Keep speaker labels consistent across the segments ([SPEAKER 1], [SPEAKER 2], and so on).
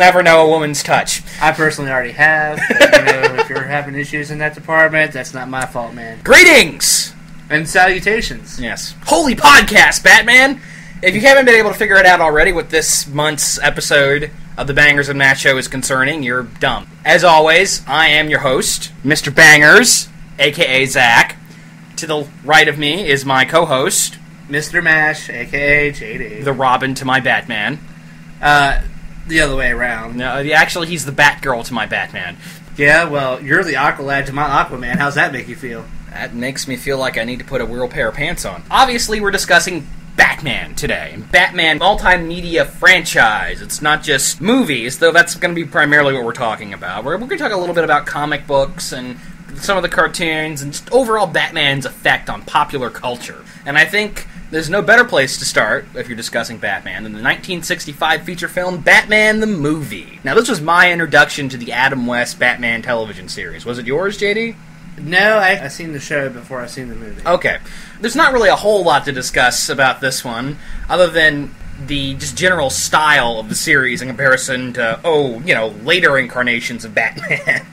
[SPEAKER 1] never know a woman's touch.
[SPEAKER 2] I personally already have. But, if you're having issues in that department, that's not my fault, man.
[SPEAKER 1] Greetings!
[SPEAKER 2] And salutations.
[SPEAKER 1] Yes. Holy podcast, Batman! If you haven't been able to figure it out already what this month's episode of the Bangers and Matt Show is concerning, you're dumb. As always, I am your host, Mr. Bangers, a.k.a. Zach. To the right of me is my co-host,
[SPEAKER 2] Mr. Mash, a.k.a. JD.
[SPEAKER 1] the Robin to my Batman.
[SPEAKER 2] The other way around.
[SPEAKER 1] No, actually, he's the Batgirl to my Batman.
[SPEAKER 2] Yeah, well, you're the Aqualad to my Aquaman. How's that make you feel?
[SPEAKER 1] That makes me feel like I need to put a real pair of pants on. Obviously, we're discussing Batman today. Batman multimedia franchise. It's not just movies, though that's going to be primarily what we're talking about. We're going to talk a little bit about comic books and some of the cartoons and just overall Batman's effect on popular culture. And I think there's no better place to start, if you're discussing Batman, than the 1965 feature film Batman the Movie. Now, this was my introduction to the Adam West Batman television series. Was it yours, JD?
[SPEAKER 2] No, I seen the show before I seen the movie.
[SPEAKER 1] Okay. There's not really a whole lot to discuss about this one, other than the just general style of the series in comparison to, later incarnations of Batman.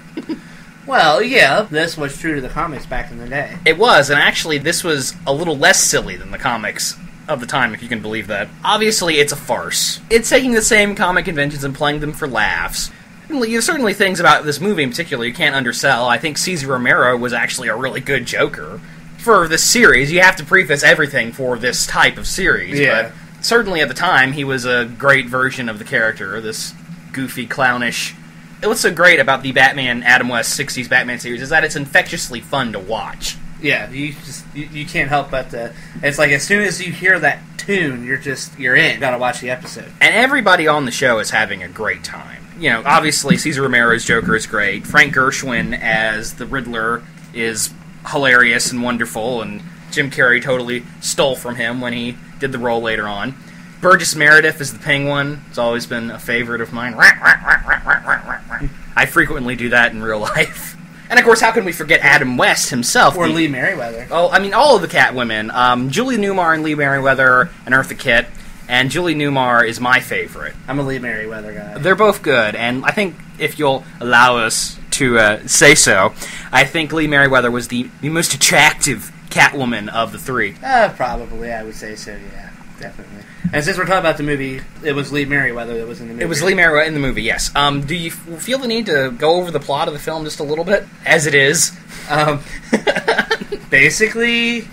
[SPEAKER 2] Well, yeah, this was true to the comics back in the day.
[SPEAKER 1] It was, and actually this was a little less silly than the comics of the time, if you can believe that. Obviously, it's a farce. It's taking the same comic conventions and playing them for laughs. There's certainly things about this movie in particular you can't undersell. I think Cesar Romero was actually a really good Joker. For this series, you have to preface everything for this type of series,
[SPEAKER 2] yeah.
[SPEAKER 1] But certainly at the time, he was a great version of the character, this goofy, clownish. What's so great about the Batman, Adam West 60s Batman series is that it's infectiously fun to watch.
[SPEAKER 2] Yeah, you can't help but it's like as soon as you hear that tune, you're in. You gotta watch the episode.
[SPEAKER 1] And everybody on the show is having a great time. Obviously, Cesar Romero's Joker is great. Frank Gershwin as the Riddler is hilarious and wonderful, and Jim Carrey totally stole from him when he did the role later on. Burgess Meredith is the Penguin. It's always been a favorite of mine. I frequently do that in real life. And of course, how can we forget Adam West himself?
[SPEAKER 2] Or Lee Merriweather.
[SPEAKER 1] Oh, I mean, all of the Catwomen. Julie Newmar and Lee Merriweather and Eartha Kitt. And Julie Newmar is my favorite.
[SPEAKER 2] I'm a Lee Merriweather guy.
[SPEAKER 1] They're both good, and I think if you'll allow us to say so, I think Lee Merriweather was the most attractive Catwoman of the three.
[SPEAKER 2] Probably, I would say so, yeah. Definitely. And since we're talking about the movie, it was Lee Merriweather that was in the movie.
[SPEAKER 1] It was Lee Merriweather in the movie, yes. Do you feel the need to go over the plot of the film just a little bit? As it is.
[SPEAKER 2] Basically,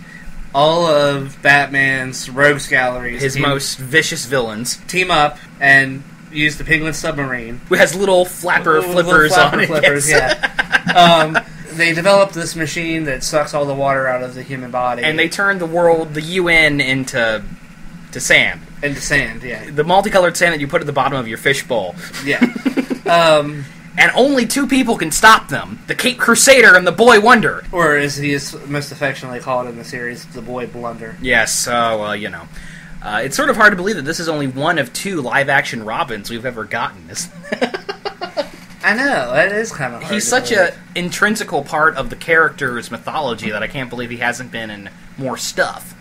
[SPEAKER 2] all of Batman's rogues galleries,
[SPEAKER 1] his most vicious villains,
[SPEAKER 2] team up and use the Penguin submarine.
[SPEAKER 1] Who has little flapper flippers on it.
[SPEAKER 2] Flippers, yeah. They developed this machine that sucks all the water out of the human body.
[SPEAKER 1] And they turned the UN into sand.
[SPEAKER 2] Into sand, yeah.
[SPEAKER 1] The multicolored sand that you put at the bottom of your fishbowl.
[SPEAKER 2] Yeah.
[SPEAKER 1] And only two people can stop them. The Cape Crusader and the Boy Wonder.
[SPEAKER 2] Or as he is most affectionately called in the series, the Boy Blunder.
[SPEAKER 1] Yes, it's sort of hard to believe that this is only one of two live-action Robins we've ever gotten.
[SPEAKER 2] I know, that is kind of hard.
[SPEAKER 1] He's such an intrinsical part of the character's mythology that I can't believe he hasn't been in more stuff.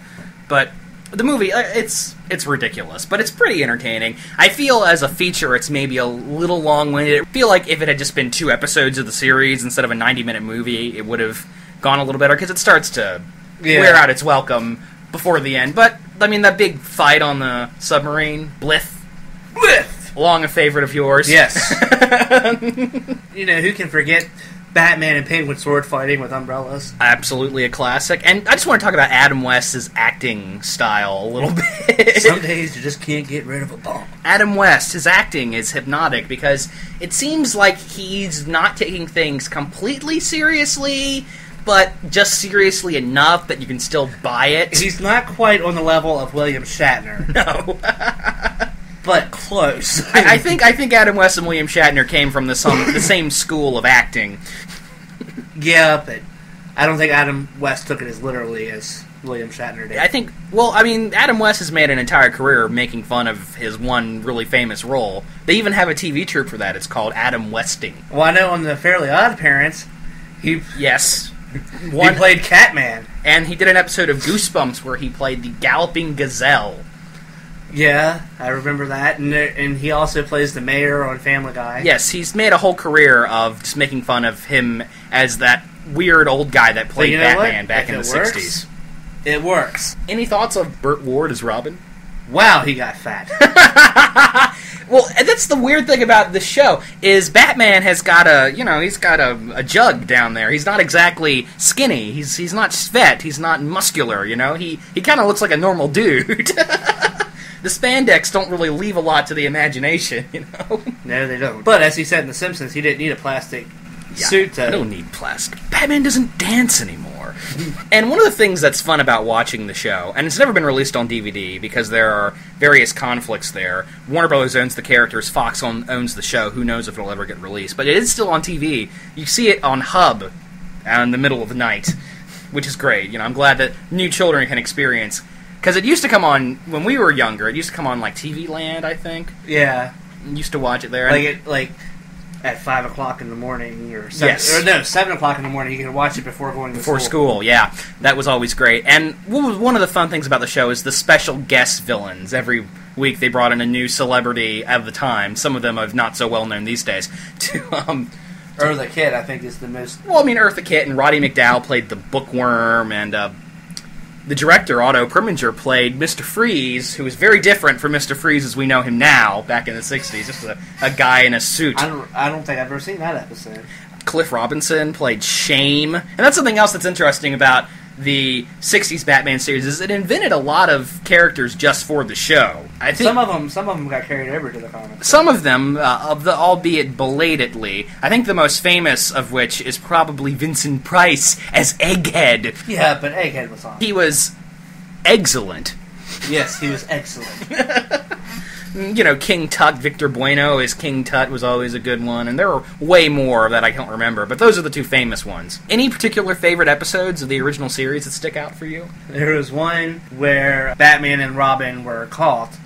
[SPEAKER 1] But the movie, it's ridiculous, but it's pretty entertaining. I feel as a feature, it's maybe a little long-winded. I feel like if it had just been 2 episodes of the series instead of a 90-minute movie, it would have gone a little better, because it starts to wear out its welcome before the end. But, I mean, that big fight on the submarine, Blith! Long a favorite of yours.
[SPEAKER 2] Yes. Who can forget Batman and Penguin sword fighting with umbrellas?
[SPEAKER 1] Absolutely a classic. And I just want to talk about Adam West's acting style a little bit.
[SPEAKER 2] Some days you just can't get rid of a bump.
[SPEAKER 1] Adam West, his acting is hypnotic because it seems like he's not taking things completely seriously, but just seriously enough that you can still buy it.
[SPEAKER 2] He's not quite on the level of William Shatner.
[SPEAKER 1] No.
[SPEAKER 2] But close.
[SPEAKER 1] I think Adam West and William Shatner came from the same school of acting.
[SPEAKER 2] Yeah, but I don't think Adam West took it as literally as William Shatner did.
[SPEAKER 1] I think, Adam West has made an entire career making fun of his one really famous role. They even have a TV troupe for that. It's called Adam Westing.
[SPEAKER 2] Well, I know on the Fairly Odd Parents, he played Catman.
[SPEAKER 1] And he did an episode of Goosebumps where he played the Galloping Gazelle.
[SPEAKER 2] Yeah, I remember that. And he also plays the mayor on Family Guy.
[SPEAKER 1] Yes, he's made a whole career of just making fun of him as that weird old guy that played Batman back in the 60s.
[SPEAKER 2] It works.
[SPEAKER 1] Any thoughts of Burt Ward as Robin?
[SPEAKER 2] Wow, he got fat.
[SPEAKER 1] Well, that's the weird thing about the show, is Batman has got he's got a jug down there. He's not exactly skinny. He's not fat. He's not muscular, He kind of looks like a normal dude. The spandex don't really leave a lot to the imagination,
[SPEAKER 2] No, they don't. But as he said in The Simpsons, he didn't need a plastic suit to...
[SPEAKER 1] I don't need plastic. Batman doesn't dance anymore. And one of the things that's fun about watching the show, and it's never been released on DVD because there are various conflicts there. Warner Bros. Owns the characters, Fox owns the show. Who knows if it'll ever get released. But it is still on TV. You see it on Hub in the middle of the night, which is great. I'm glad that new children can experience... Because it used to come on, when we were younger, it used to come on, TV Land, I think.
[SPEAKER 2] Yeah.
[SPEAKER 1] Used to watch it there.
[SPEAKER 2] At 5 o'clock in the morning, or 7 o'clock in the morning. You can watch it before going to
[SPEAKER 1] Before school, yeah. That was always great. And one of the fun things about the show is the special guest villains. Every week they brought in a new celebrity of the time. Some of them are not so well known these days.
[SPEAKER 2] Eartha Kitt, I think, is the most...
[SPEAKER 1] Well, Eartha Kitt and Roddy McDowall played the Bookworm, and the director, Otto Preminger, played Mr. Freeze, who was very different from Mr. Freeze as we know him now, back in the 60s. Just a guy in a suit.
[SPEAKER 2] I don't think I've ever seen that episode.
[SPEAKER 1] Cliff Robinson played Shame. And that's something else that's interesting about the 60s Batman series, is it invented a lot of characters just for the show. I think
[SPEAKER 2] some of them got carried over to the comics.
[SPEAKER 1] Some of them, albeit belatedly. I think the most famous of which is probably Vincent Price as Egghead.
[SPEAKER 2] Yeah, but Egghead was on.
[SPEAKER 1] He was excellent.
[SPEAKER 2] Yes, he was excellent.
[SPEAKER 1] King Tut, Victor Bueno as King Tut was always a good one, and there are way more that I don't remember, but those are the two famous ones. Any particular favorite episodes of the original series that stick out for you?
[SPEAKER 2] There was one where Batman and Robin were caught,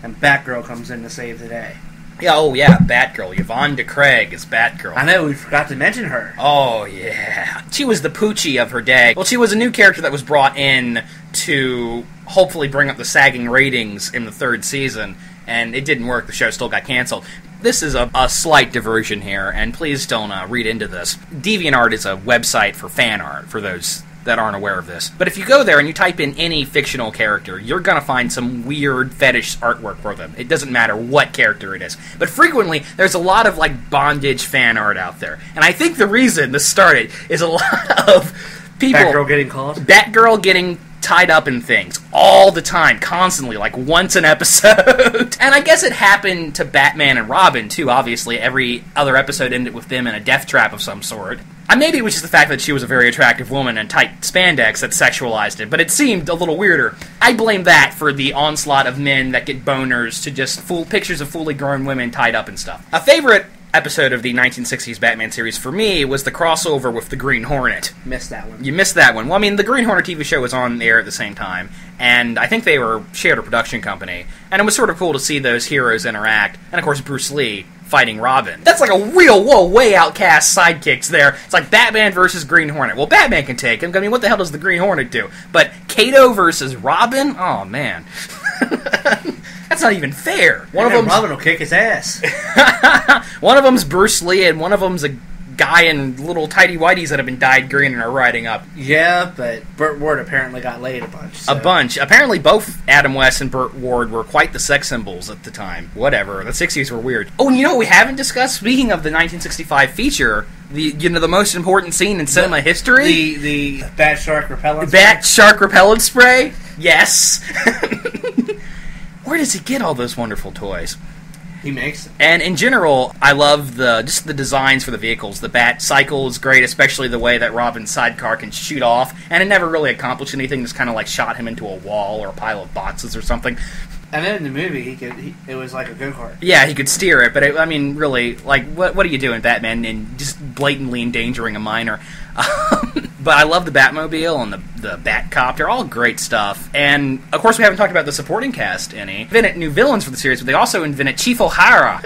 [SPEAKER 2] and Batgirl comes in to save the day.
[SPEAKER 1] Yeah, Batgirl. Yvonne de Craig is Batgirl.
[SPEAKER 2] I know, we forgot to mention her.
[SPEAKER 1] Oh, yeah. She was the Poochie of her day. Well, she was a new character that was brought in to hopefully bring up the sagging ratings in the third season, and it didn't work. The show still got canceled. This is a slight diversion here, and please don't read into this. DeviantArt is a website for fan art, for those that aren't aware of this. But if you go there and you type in any fictional character, you're going to find some weird fetish artwork for them. It doesn't matter what character it is. But frequently, there's a lot of, bondage fan art out there. And I think the reason this started is a lot of people...
[SPEAKER 2] Batgirl getting caught?
[SPEAKER 1] Batgirl getting tied up in things all the time, constantly, once an episode. And I guess it happened to Batman and Robin, too, obviously. Every other episode ended with them in a death trap of some sort. Maybe it was just the fact that she was a very attractive woman in tight spandex that sexualized it, but it seemed a little weirder. I blame that for the onslaught of men that get boners to just pictures of fully grown women tied up and stuff. A favorite episode of the 1960s Batman series for me was the crossover with the Green Hornet.
[SPEAKER 2] Missed that one.
[SPEAKER 1] You missed that one. Well, the Green Hornet TV show was on the air at the same time, and I think they shared a production company, and it was sort of cool to see those heroes interact, and of course Bruce Lee fighting Robin. That's like a real, way outcast sidekicks there. It's like Batman versus Green Hornet. Well, Batman can take him. What the hell does the Green Hornet do? But Kato versus Robin? Oh, man. That's not even fair.
[SPEAKER 2] Robin will kick his ass.
[SPEAKER 1] One of them's Bruce Lee, and one of them's a guy in little tighty whities that have been dyed green and are riding up.
[SPEAKER 2] Yeah, but Burt Ward apparently got laid a bunch. So.
[SPEAKER 1] A bunch. Apparently both Adam West and Burt Ward were quite the sex symbols at the time. Whatever. The 60s were weird. Oh, and you know what we haven't discussed? Speaking of the 1965 feature, the most important scene in cinema history?
[SPEAKER 2] The Bat Shark repellent spray?
[SPEAKER 1] Bat Shark repellent spray? Yes. Where does he get all those wonderful toys?
[SPEAKER 2] He makes it.
[SPEAKER 1] And in general, I love the designs for the vehicles. The Bat Cycle is great, especially the way that Robin's sidecar can shoot off, and it never really accomplished anything. Just kind of shot him into a wall or a pile of boxes or something.
[SPEAKER 2] And then in the movie, it was like a go-kart.
[SPEAKER 1] Yeah, he could steer it, but really, what are you doing, Batman, and just blatantly endangering a minor? But I love the Batmobile and the Batcopter, all great stuff. And, of course, we haven't talked about the supporting cast any. Invented new villains for the series, but they also invented Chief O'Hara.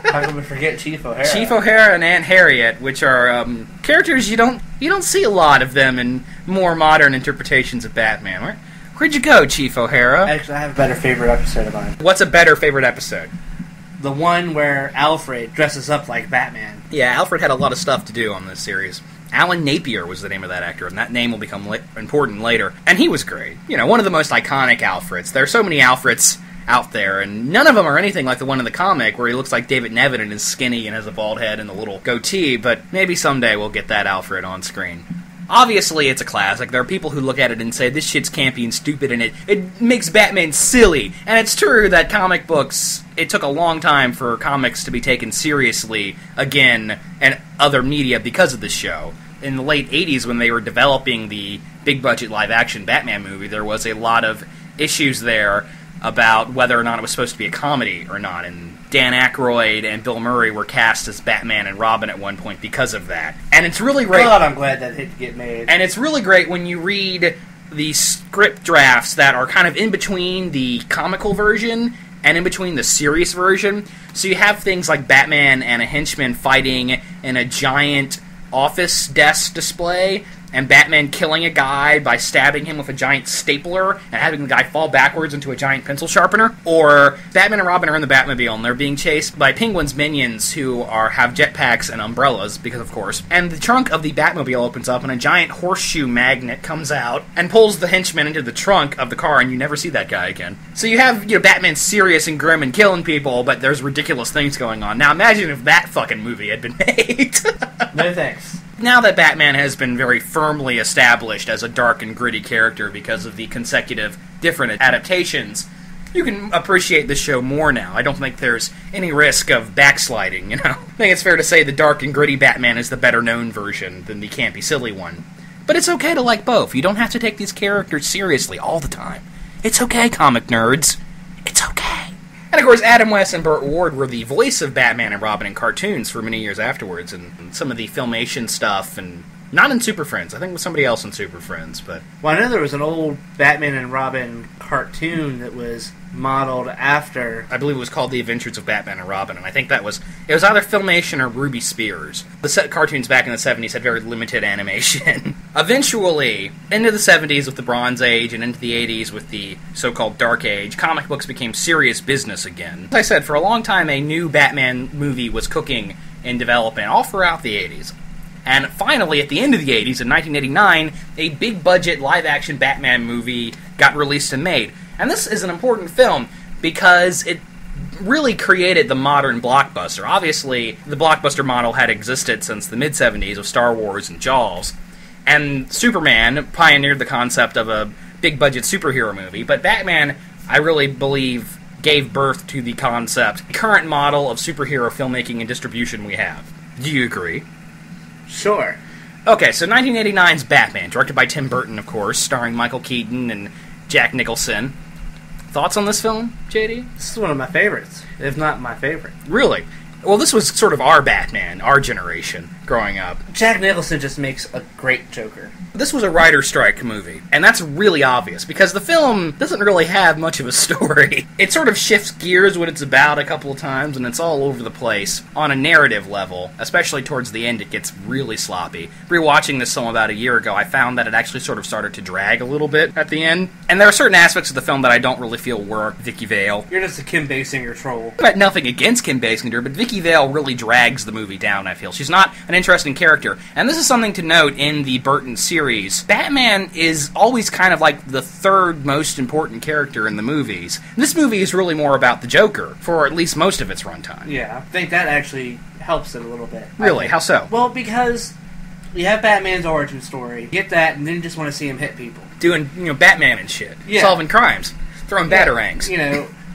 [SPEAKER 2] How can we forget Chief O'Hara?
[SPEAKER 1] Chief O'Hara and Aunt Harriet, which are characters you don't see a lot of them in more modern interpretations of Batman. Where'd you go, Chief O'Hara?
[SPEAKER 2] Actually, I have a better favorite episode of mine.
[SPEAKER 1] What's a better favorite episode?
[SPEAKER 2] The one where Alfred dresses up like Batman.
[SPEAKER 1] Yeah, Alfred had a lot of stuff to do on this series. Alan Napier was the name of that actor, and that name will become important later. And he was great. You know, one of the most iconic Alfreds. There are so many Alfreds out there, and none of them are anything like the one in the comic where he looks like David Nevin and is skinny and has a bald head and a little goatee, but maybe someday we'll get that Alfred on screen. Obviously, it's a classic. There are people who look at it and say, this shit's campy and stupid, and it makes Batman silly. And it's true that comic books, it took a long time for comics to be taken seriously again and other media because of this show. In the late 80s, when they were developing the big-budget live-action Batman movie, there was a lot of issues there about whether or not it was supposed to be a comedy or not, and Dan Aykroyd and Bill Murray were cast as Batman and Robin at one point because of that. And it's really great.
[SPEAKER 2] God, I'm glad that didn't get made.
[SPEAKER 1] And it's really great when you read the script drafts that are kind of in between the comical version and in between the serious version. So you have things like Batman and a henchman fighting in a giant office desk display, and Batman killing a guy by stabbing him with a giant stapler and having the guy fall backwards into a giant pencil sharpener. Or Batman and Robin are in the Batmobile and they're being chased by Penguin's minions who have jetpacks and umbrellas, because of course. And the trunk of the Batmobile opens up and a giant horseshoe magnet comes out and pulls the henchman into the trunk of the car, and you never see that guy again. So you have, Batman serious and grim and killing people, but there's ridiculous things going on. Now imagine if that fucking movie had been made.
[SPEAKER 2] No thanks.
[SPEAKER 1] Now that Batman has been very firmly established as a dark and gritty character because of the consecutive different adaptations, you can appreciate the show more now. I don't think there's any risk of backsliding, I think it's fair to say the dark and gritty Batman is the better-known version than the campy, silly one. But it's okay to like both. You don't have to take these characters seriously all the time. It's okay, comic nerds. It's okay. And of course, Adam West and Burt Ward were the voice of Batman and Robin in cartoons for many years afterwards, and some of the Filmation stuff, and not in Super Friends. I think it was somebody else in Super Friends, but...
[SPEAKER 2] Well, I know there was an old Batman and Robin cartoon that was modeled after...
[SPEAKER 1] I believe it was called The Adventures of Batman and Robin, and I think it was either Filmation or Ruby Spears. The set cartoons back in the 70s had very limited animation. Eventually, into the 70s with the Bronze Age and into the 80s with the so-called Dark Age, comic books became serious business again. As I said, for a long time a new Batman movie was cooking in development all throughout the 80s. And finally, at the end of the 80s, in 1989, a big-budget live-action Batman movie got released and made. And this is an important film because it really created the modern blockbuster. Obviously, the blockbuster model had existed since the mid-70s with Star Wars and Jaws. And Superman pioneered the concept of a big-budget superhero movie. But Batman, I really believe, gave birth to the concept, the current model of superhero filmmaking and distribution we have. Do you agree?
[SPEAKER 2] Sure.
[SPEAKER 1] Okay, so 1989's Batman, directed by Tim Burton, of course, starring Michael Keaton and Jack Nicholson. Thoughts on this film, JD?
[SPEAKER 2] This is one of my favorites, if not my favorite.
[SPEAKER 1] Really? Well, this was sort of our Batman, our generation, growing up.
[SPEAKER 2] Jack Nicholson just makes a great Joker.
[SPEAKER 1] This was a writer's strike movie, and that's really obvious, because the film doesn't really have much of a story. It sort of shifts gears what it's about a couple of times, and it's all over the place. On a narrative level, especially towards the end, it gets really sloppy. Rewatching this film about a year ago, I found that it actually sort of started to drag a little bit at the end. And there are certain aspects of the film that I don't really feel work. Vicky Vale.
[SPEAKER 2] You're just a Kim Basinger troll.
[SPEAKER 1] I've got nothing against Kim Basinger, but Vicky Vale really drags the movie down, I feel. She's not an interesting character. And this is something to note in the Burton series. Batman is always kind of like the third most important character in the movies. This movie is really more about the Joker, for at least most of its runtime.
[SPEAKER 2] Yeah, I think that actually helps it a little bit.
[SPEAKER 1] Really? How so?
[SPEAKER 2] Well, because you have Batman's origin story, you get that, and then you just want to see him hit people.
[SPEAKER 1] Doing, Batman and shit. Yeah. Solving crimes. Throwing batarangs.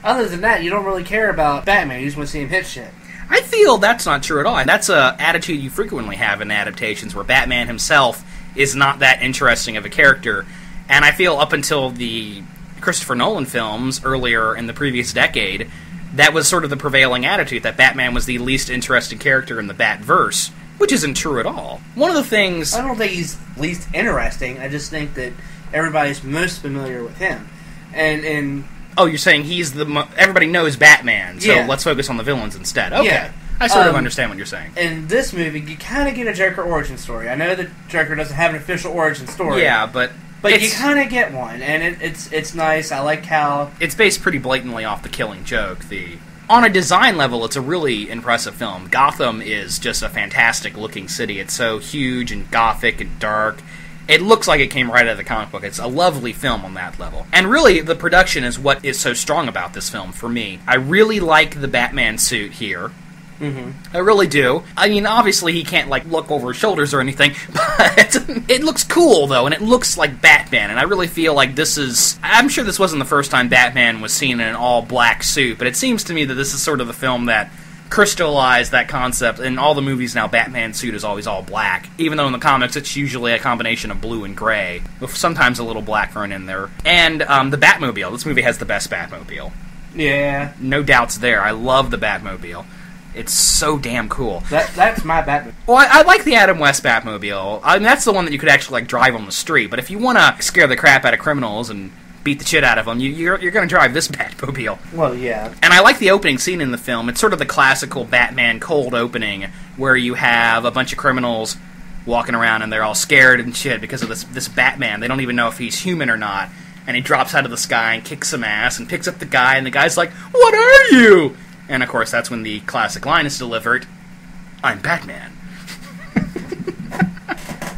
[SPEAKER 2] Other than that, you don't really care about Batman. You just want to see him hit shit.
[SPEAKER 1] I feel that's not true at all. That's an attitude you frequently have in adaptations where Batman himself is not that interesting of a character. And I feel up until the Christopher Nolan films earlier in the previous decade, that was sort of the prevailing attitude, that Batman was the least interesting character in the Batverse, which isn't true at all. One of the things...
[SPEAKER 2] I don't think he's least interesting. I just think that everybody's most familiar with him. And
[SPEAKER 1] oh, you're saying he's everybody knows Batman, so let's focus on the villains instead. Okay. Yeah. I sort of understand what you're saying.
[SPEAKER 2] In this movie, you kind of get a Joker origin story. I know that Joker doesn't have an official origin story.
[SPEAKER 1] Yeah, but
[SPEAKER 2] But you kind of get one, and it's nice. I like how
[SPEAKER 1] it's based pretty blatantly off The Killing Joke. On a design level, it's a really impressive film. Gotham is just a fantastic looking city. It's so huge and gothic and dark. It looks like it came right out of the comic book. It's a lovely film on that level. And really, the production is what is so strong about this film for me. I really like the Batman suit here. I really do. I mean, obviously he can't, like, look over his shoulders or anything, but it looks cool, though, and it looks like Batman, and I really feel like this is... I'm sure this wasn't the first time Batman was seen in an all-black suit, but it seems to me that this is sort of the film that crystallized that concept. In all the movies now, Batman's suit is always all black, even though in the comics it's usually a combination of blue and gray, with sometimes a little black thrown in there. And the Batmobile. This movie has the best Batmobile.
[SPEAKER 2] Yeah.
[SPEAKER 1] No doubts there. I love the Batmobile. It's so damn cool.
[SPEAKER 2] That's my Batmobile.
[SPEAKER 1] Well, I like the Adam West Batmobile. I mean, that's the one that you could actually, like, drive on the street. But if you want to scare the crap out of criminals and beat the shit out of them, you're going to drive this Batmobile.
[SPEAKER 2] Well, yeah.
[SPEAKER 1] And I like the opening scene in the film. It's sort of the classical Batman cold opening, where you have a bunch of criminals walking around and they're all scared and shit because of this Batman. They don't even know if he's human or not. And he drops out of the sky and kicks some ass and picks up the guy, and the guy's like, "What are you?" And, of course, that's when the classic line is delivered, "I'm Batman."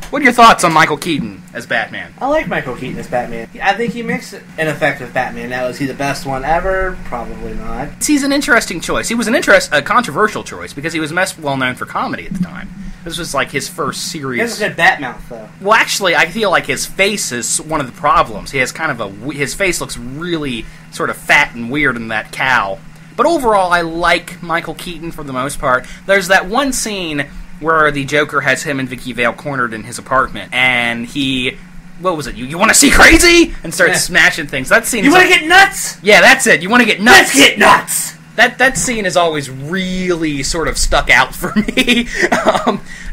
[SPEAKER 1] What are your thoughts on Michael Keaton as Batman?
[SPEAKER 2] I like Michael Keaton as Batman. I think he makes an effective Batman. Now, is he the best one ever? Probably not.
[SPEAKER 1] He's an interesting choice. He was a controversial choice because he was most well-known for comedy at the time. This was, like, his first series.
[SPEAKER 2] He has a good bat mouth, though.
[SPEAKER 1] Well, actually, I feel like his face is one of the problems. He has kind of his face looks really sort of fat and weird in that cowl. But overall, I like Michael Keaton for the most part. There's that one scene where the Joker has him and Vicky Vale cornered in his apartment, and he... What was it? You want to see crazy? And starts smashing things. That scene.
[SPEAKER 2] You want to get nuts?
[SPEAKER 1] Yeah, that's it. You want to get nuts?
[SPEAKER 2] Let's get nuts!
[SPEAKER 1] That scene has always really sort of stuck out for me.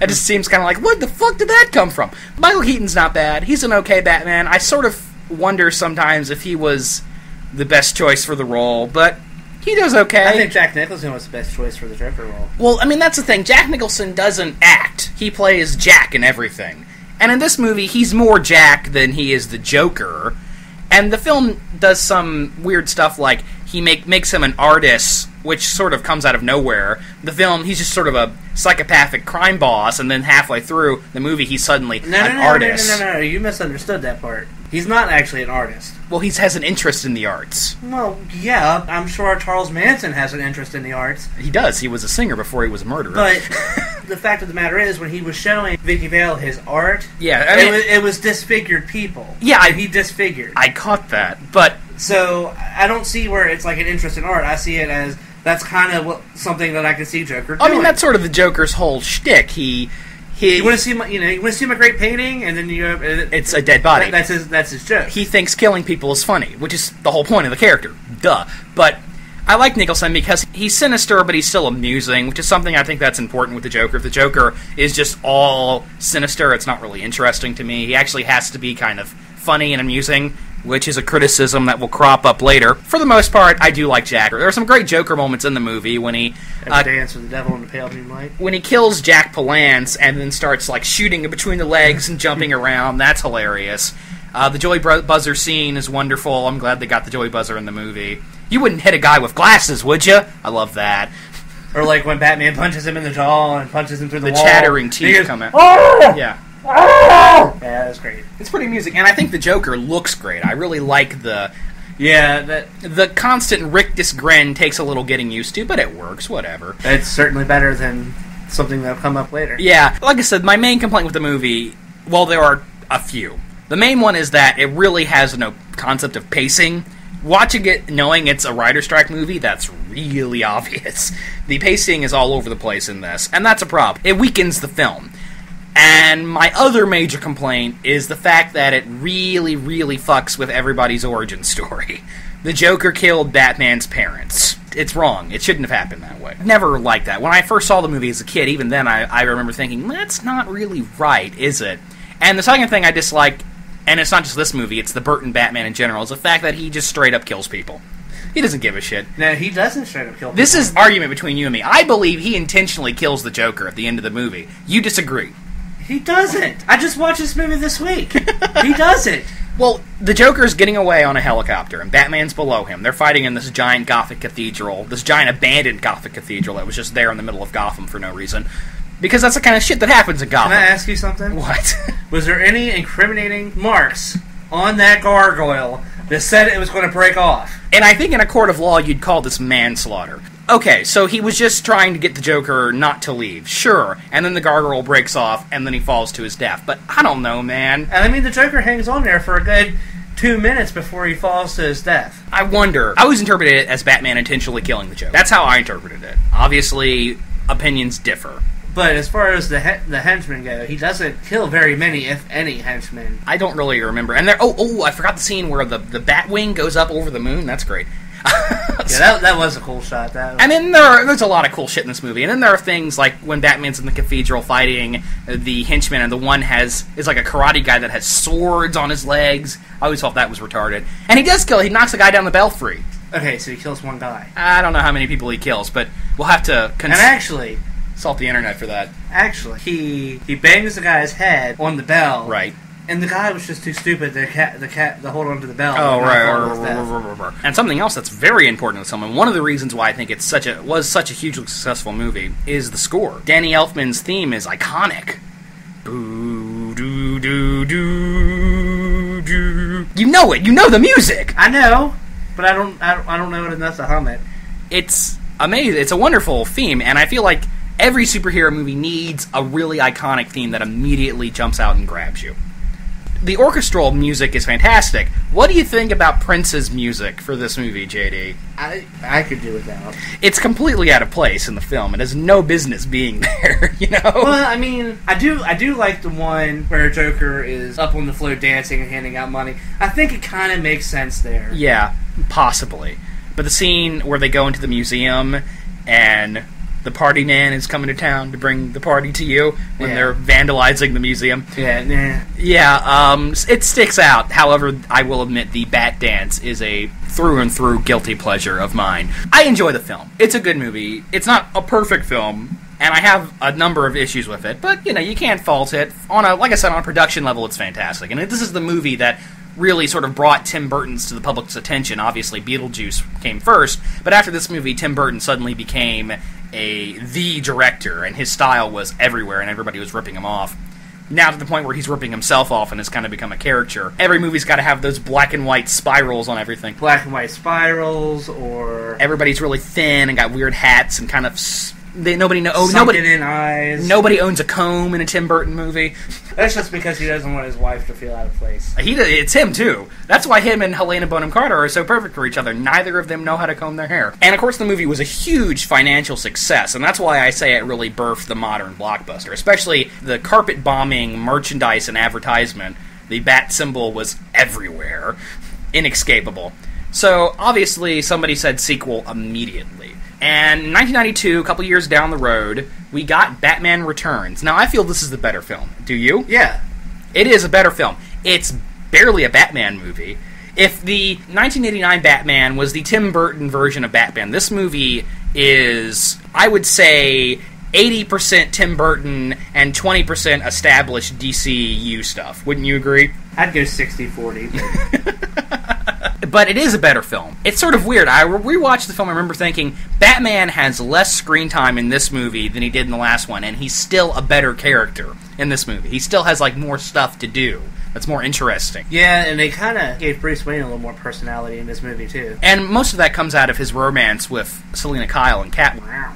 [SPEAKER 1] It just seems kind of like, what the fuck did that come from? Michael Keaton's not bad. He's an okay Batman. I sort of wonder sometimes if he was the best choice for the role, but... He does okay.
[SPEAKER 2] I think Jack Nicholson was the best choice for the Joker role.
[SPEAKER 1] Well, I mean, that's the thing. Jack Nicholson doesn't act. He plays Jack in everything. And in this movie, he's more Jack than he is the Joker. And the film does some weird stuff like he makes him an artist, which sort of comes out of nowhere. The film, he's just sort of a psychopathic crime boss, and then halfway through the movie, he's suddenly an artist.
[SPEAKER 2] No, you misunderstood that part. He's not actually an artist.
[SPEAKER 1] Well, he has an interest in the arts.
[SPEAKER 2] Well, yeah, I'm sure Charles Manson has an interest in the arts.
[SPEAKER 1] He does. He was a singer before he was a murderer.
[SPEAKER 2] But the fact of the matter is, when he was showing Vicky Vale his art,
[SPEAKER 1] yeah, I mean,
[SPEAKER 2] it was disfigured people.
[SPEAKER 1] Yeah,
[SPEAKER 2] he disfigured.
[SPEAKER 1] I caught that, but...
[SPEAKER 2] So, I don't see where it's like an interest in art. I see it as, that's kind of something that I can see Joker doing.
[SPEAKER 1] I mean, that's sort of the Joker's whole shtick.
[SPEAKER 2] You want to see him a great painting, and then
[SPEAKER 1] it's a dead body.
[SPEAKER 2] That's his joke.
[SPEAKER 1] He thinks killing people is funny, which is the whole point of the character. Duh. But I like Nicholson because he's sinister, but he's still amusing, which is something I think that's important with the Joker. If the Joker is just all sinister, it's not really interesting to me. He actually has to be kind of funny and amusing, which is a criticism that will crop up later. For the most part, I do like Jack. There are some great Joker moments in the movie when he...
[SPEAKER 2] Dance with the Devil in the Pale Moonlight.
[SPEAKER 1] When he kills Jack Palance and then starts, like, shooting in between the legs and jumping around. That's hilarious. The Joy Buzzer scene is wonderful. I'm glad they got the Joy Buzzer in the movie. You wouldn't hit a guy with glasses, would you? I love that.
[SPEAKER 2] Or like when Batman punches him in the jaw and punches him through the wall.
[SPEAKER 1] The chattering teeth come out.
[SPEAKER 2] Oh!
[SPEAKER 1] Yeah.
[SPEAKER 2] Oh! Yeah, that's great.
[SPEAKER 1] It's pretty amusing, and I think the Joker looks great. I really like the constant rictus grin takes a little getting used to, but it works, whatever.
[SPEAKER 2] It's certainly better than something that'll come up later.
[SPEAKER 1] Yeah, like I said, my main complaint with the movie, well, there are a few. The main one is that it really has no concept of pacing. Watching it, knowing it's a writer's strike movie, that's really obvious. The pacing is all over the place in this, and that's a problem. It weakens the film. And my other major complaint is the fact that it really, really fucks with everybody's origin story. The Joker killed Batman's parents. It's wrong. It shouldn't have happened that way. Never liked that. When I first saw the movie as a kid, even then I remember thinking, that's not really right, is it? And the second thing I dislike, and it's not just this movie, it's the Burton Batman in general, is the fact that he just straight up kills people. He doesn't give a shit.
[SPEAKER 2] No, he doesn't straight up kill people.
[SPEAKER 1] This is argument between you and me. I believe he intentionally kills the Joker at the end of the movie. You disagree.
[SPEAKER 2] He doesn't. I just watched this movie this week. He doesn't.
[SPEAKER 1] Well, the Joker's getting away on a helicopter, and Batman's below him. They're fighting in this giant Gothic cathedral, this giant abandoned Gothic cathedral that was just there in the middle of Gotham for no reason. Because that's the kind of shit that happens in Gotham.
[SPEAKER 2] Can I ask you something?
[SPEAKER 1] What?
[SPEAKER 2] Was there any incriminating marks on that gargoyle that said it was going to break off?
[SPEAKER 1] And I think in a court of law, you'd call this manslaughter. Okay, so he was just trying to get the Joker not to leave. Sure. And then the gargoyle breaks off, and then he falls to his death. But I don't know, man.
[SPEAKER 2] And I mean, the Joker hangs on there for a good 2 minutes before he falls to his death.
[SPEAKER 1] I wonder. I always interpreted it as Batman intentionally killing the Joker. That's how I interpreted it. Obviously, opinions differ.
[SPEAKER 2] But as far as the henchmen go, he doesn't kill very many, if any, henchmen.
[SPEAKER 1] I don't really remember. And there, I forgot the scene where the Batwing goes up over the moon. That's great.
[SPEAKER 2] Yeah, that was a cool shot.
[SPEAKER 1] And then there's a lot of cool shit in this movie. And then there are things like when Batman's in the cathedral fighting the henchmen, and the one is like a karate guy that has swords on his legs. I always thought that was retarded. And he does kill. He knocks the guy down the belfry.
[SPEAKER 2] Okay, so he kills one guy.
[SPEAKER 1] I don't know how many people he kills, but we'll have to
[SPEAKER 2] and actually
[SPEAKER 1] salt the internet for that.
[SPEAKER 2] Actually, he bangs the guy's head on the bell.
[SPEAKER 1] Right.
[SPEAKER 2] And the guy was just too stupid to hold on to the bell.
[SPEAKER 1] Oh, right. And something else that's very important to someone, one of the reasons why I think it's was such a hugely successful movie, is the score. Danny Elfman's theme is iconic. Boo, doo, doo, doo, doo. You know it. You know the music.
[SPEAKER 2] I know, but I don't know it enough to hum it.
[SPEAKER 1] It's amazing. It's a wonderful theme, and I feel like every superhero movie needs a really iconic theme that immediately jumps out and grabs you. The orchestral music is fantastic. What do you think about Prince's music for this movie, JD?
[SPEAKER 2] I could do without.
[SPEAKER 1] It's completely out of place in the film. It has no business being there, you know?
[SPEAKER 2] Well, I mean, I do like the one where Joker is up on the float dancing and handing out money. I think it kind of makes sense there.
[SPEAKER 1] Yeah, possibly. But the scene where they go into the museum and the party man is coming to town to bring the party to you when they're vandalizing the museum. It sticks out. However, I will admit the Bat Dance is a through and through guilty pleasure of mine. I enjoy the film. It's a good movie. It's not a perfect film, and I have a number of issues with it, but you can't fault it. Like I said, on a production level, it's fantastic. And this is the movie that really sort of brought Tim Burton's to the public's attention. Obviously, Beetlejuice came first, but after this movie, Tim Burton suddenly became the director, and his style was everywhere, and everybody was ripping him off. Now to the point where he's ripping himself off and has kind of become a caricature. Every movie's got to have those black and white spirals on everything.
[SPEAKER 2] Black and white spirals, or
[SPEAKER 1] everybody's really thin and got weird hats and kind of nobody
[SPEAKER 2] in eyes.
[SPEAKER 1] Nobody owns a comb in a Tim Burton movie.
[SPEAKER 2] That's just because he doesn't want his wife to feel out of place.
[SPEAKER 1] It's him too. That's why him and Helena Bonham Carter are so perfect for each other. Neither of them know how to comb their hair. And of course, the movie was a huge financial success, and that's why I say it really birthed the modern blockbuster. Especially the carpet bombing merchandise and advertisement. The bat symbol was everywhere, inescapable. So obviously, somebody said sequel immediately. And in 1992, a couple years down the road, we got Batman Returns. Now, I feel this is the better film. Do you?
[SPEAKER 2] Yeah.
[SPEAKER 1] It is a better film. It's barely a Batman movie. If the 1989 Batman was the Tim Burton version of Batman, this movie is, I would say, 80% Tim Burton and 20% established DCU stuff. Wouldn't you agree?
[SPEAKER 2] I'd go 60-40.
[SPEAKER 1] But it is a better film. It's sort of weird. I rewatched the film, I remember thinking, Batman has less screen time in this movie than he did in the last one, and he's still a better character in this movie. He still has, more stuff to do that's more interesting.
[SPEAKER 2] Yeah, and they kind of gave Bruce Wayne a little more personality in this movie, too.
[SPEAKER 1] And most of that comes out of his romance with Selena Kyle and Catwoman.
[SPEAKER 2] Wow.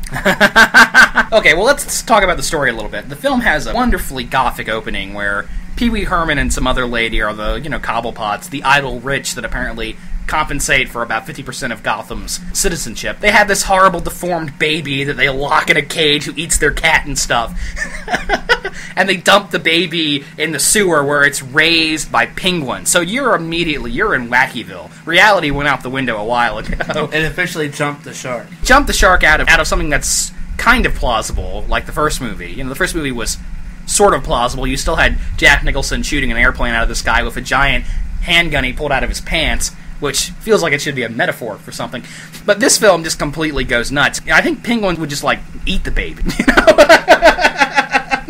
[SPEAKER 1] Okay, well, let's talk about the story a little bit. The film has a wonderfully gothic opening where Pee Wee Herman and some other lady are the, Cobblepots, the idle rich that apparently compensate for about 50% of Gotham's citizenship. They have this horrible, deformed baby that they lock in a cage who eats their cat and stuff. And they dump the baby in the sewer where it's raised by penguins. So you're in Wackyville. Reality went out the window a while ago.
[SPEAKER 2] It officially jumped the shark.
[SPEAKER 1] Jumped the shark out of something that's kind of plausible, like the first movie. The first movie was sort of plausible. You still had Jack Nicholson shooting an airplane out of the sky with a giant handgun he pulled out of his pants, which feels like it should be a metaphor for something. But this film just completely goes nuts. I think penguins would just, eat the baby,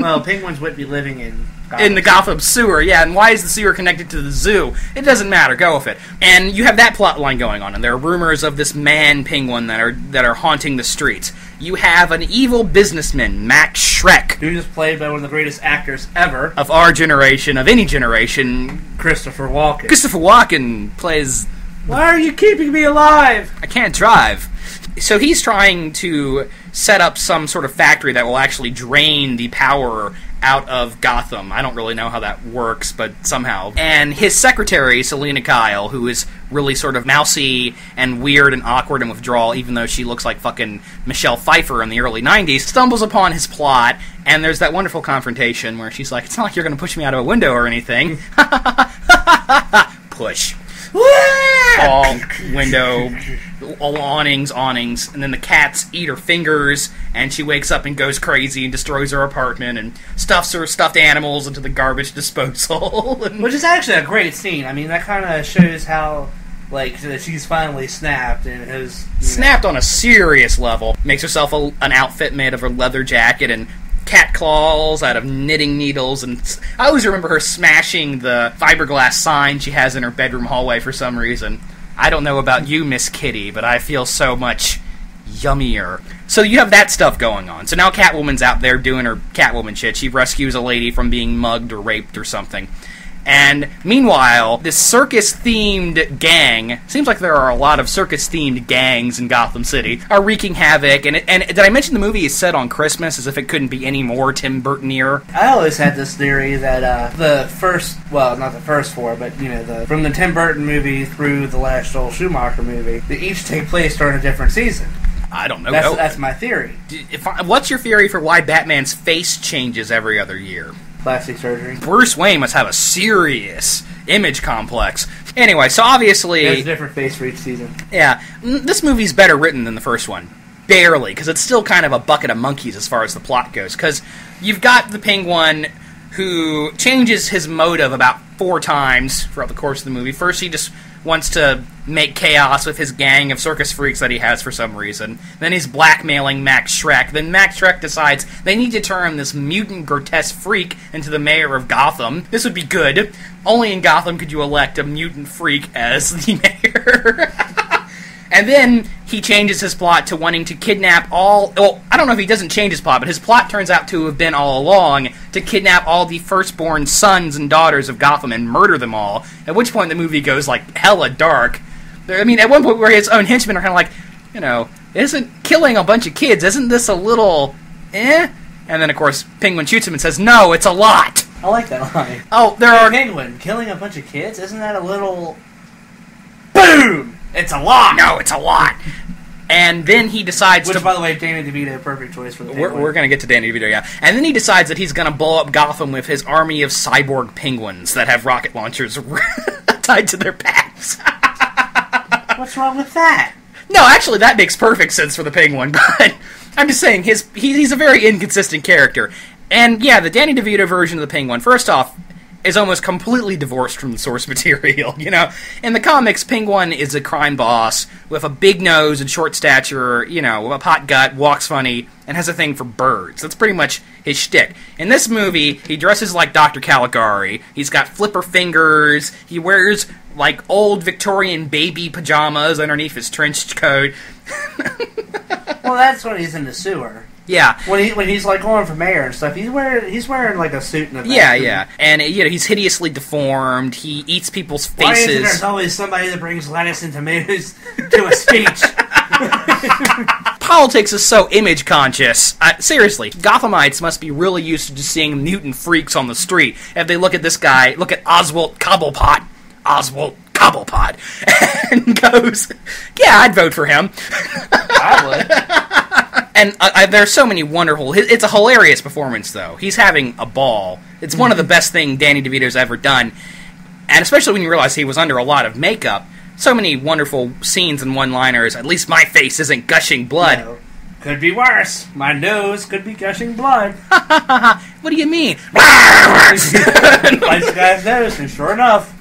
[SPEAKER 2] Well, penguins would be living in
[SPEAKER 1] the Gotham sewer, yeah, and why is the sewer connected to the zoo? It doesn't matter, go with it. And you have that plot line going on, and there are rumors of this man-penguin that are haunting the streets. You have an evil businessman, Max Schreck.
[SPEAKER 2] Who is played by one of the greatest actors ever.
[SPEAKER 1] Of our generation, of any generation.
[SPEAKER 2] Christopher Walken.
[SPEAKER 1] Christopher Walken plays...
[SPEAKER 2] Why are you keeping me alive?
[SPEAKER 1] I can't drive. So he's trying to set up some sort of factory that will actually drain the power out of Gotham. I don't really know how that works, but somehow. And his secretary, Selina Kyle, who is really sort of mousy and weird and awkward and withdrawal, even though she looks like fucking Michelle Pfeiffer in the early 90s, stumbles upon his plot, and there's that wonderful confrontation where she's like, it's not like you're going to push me out of a window or anything. Push. All window, all awnings, and then the cats eat her fingers, and she wakes up and goes crazy and destroys her apartment and stuffs her stuffed animals into the garbage disposal.
[SPEAKER 2] Which is actually a great scene. I mean, that kind of shows how, like, she's finally snapped and has...
[SPEAKER 1] Snapped on a serious level. Makes herself an outfit made of a leather jacket and cat claws out of knitting needles, and I always remember her smashing the fiberglass sign she has in her bedroom hallway for some reason. I don't know about you, Miss Kitty, but I feel so much yummier. So you have that stuff going on. So now Catwoman's out there doing her Catwoman shit. She rescues a lady from being mugged or raped or something. And meanwhile, this circus-themed gang, seems like there are a lot of circus-themed gangs in Gotham City, are wreaking havoc. And did I mention the movie is set on Christmas, as if it couldn't be any more Tim Burton-ier?
[SPEAKER 2] I always had this theory that the first, well, not the first four, but, from the Tim Burton movie through the last Joel Schumacher movie, they each take place during a different season.
[SPEAKER 1] I don't know.
[SPEAKER 2] That's my theory.
[SPEAKER 1] What's your theory for why Batman's face changes every other year?
[SPEAKER 2] Plastic surgery.
[SPEAKER 1] Bruce Wayne must have a serious image complex. Anyway, so obviously...
[SPEAKER 2] There's a different face for each season.
[SPEAKER 1] Yeah. This movie's better written than the first one. Barely, because it's still kind of a bucket of monkeys as far as the plot goes. Because you've got the Penguin who changes his motive about 4 times throughout the course of the movie. First, he just wants to make chaos with his gang of circus freaks that he has for some reason. Then he's blackmailing Max Schreck. Then Max Schreck decides they need to turn this mutant, grotesque freak into the mayor of Gotham. This would be good. Only in Gotham could you elect a mutant freak as the mayor. And then he changes his plot to wanting to kidnap all... Well, I don't know if he doesn't change his plot, but his plot turns out to have been all along to kidnap all the firstborn sons and daughters of Gotham and murder them all, at which point the movie goes, like, hella dark. I mean, at one point where his own henchmen are kind of like, isn't killing a bunch of kids, isn't this a little... And then, of course, Penguin shoots him and says, no, it's a lot!
[SPEAKER 2] I like that line.
[SPEAKER 1] Oh, there are...
[SPEAKER 2] Penguin, killing a bunch of kids? Isn't that a little... Boom! It's a lot!
[SPEAKER 1] No, it's a lot! And then he decides
[SPEAKER 2] Which, by the way, Danny DeVito, perfect choice for the Penguin.
[SPEAKER 1] We're going to get to Danny DeVito, yeah. And then he decides that he's going to blow up Gotham with his army of cyborg penguins that have rocket launchers tied to their backs.
[SPEAKER 2] What's wrong with that?
[SPEAKER 1] No, actually, that makes perfect sense for the Penguin, but I'm just saying, he's a very inconsistent character. And, yeah, the Danny DeVito version of the Penguin, first off, is almost completely divorced from the source material, In the comics, Penguin is a crime boss with a big nose and short stature, with a pot gut, walks funny, and has a thing for birds. That's pretty much his shtick. In this movie, he dresses like Dr. Caligari. He's got flipper fingers. He wears, like, old Victorian baby pajamas underneath his trench coat.
[SPEAKER 2] Well, that's when he's in the sewer.
[SPEAKER 1] Yeah.
[SPEAKER 2] When he's like going for mayor and stuff, he's wearing like a suit and a vest.
[SPEAKER 1] Yeah. And he's hideously deformed. He eats people's faces.
[SPEAKER 2] Why isn't there always somebody that brings lettuce and tomatoes to a speech?
[SPEAKER 1] Politics is so image conscious. Seriously, Gothamites must be really used to just seeing mutant freaks on the street. If they look at this guy, look at Oswald Cobblepot, and goes, yeah, I'd vote for him.
[SPEAKER 2] I would.
[SPEAKER 1] And there's so many wonderful... It's a hilarious performance, though. He's having a ball. It's one of the best things Danny DeVito's ever done. And especially when you realize he was under a lot of makeup. So many wonderful scenes and one-liners. At least my face isn't gushing blood.
[SPEAKER 2] No. Could be worse. My nose could be gushing blood.
[SPEAKER 1] What do you mean?
[SPEAKER 2] Bites the guy's nose, and sure enough,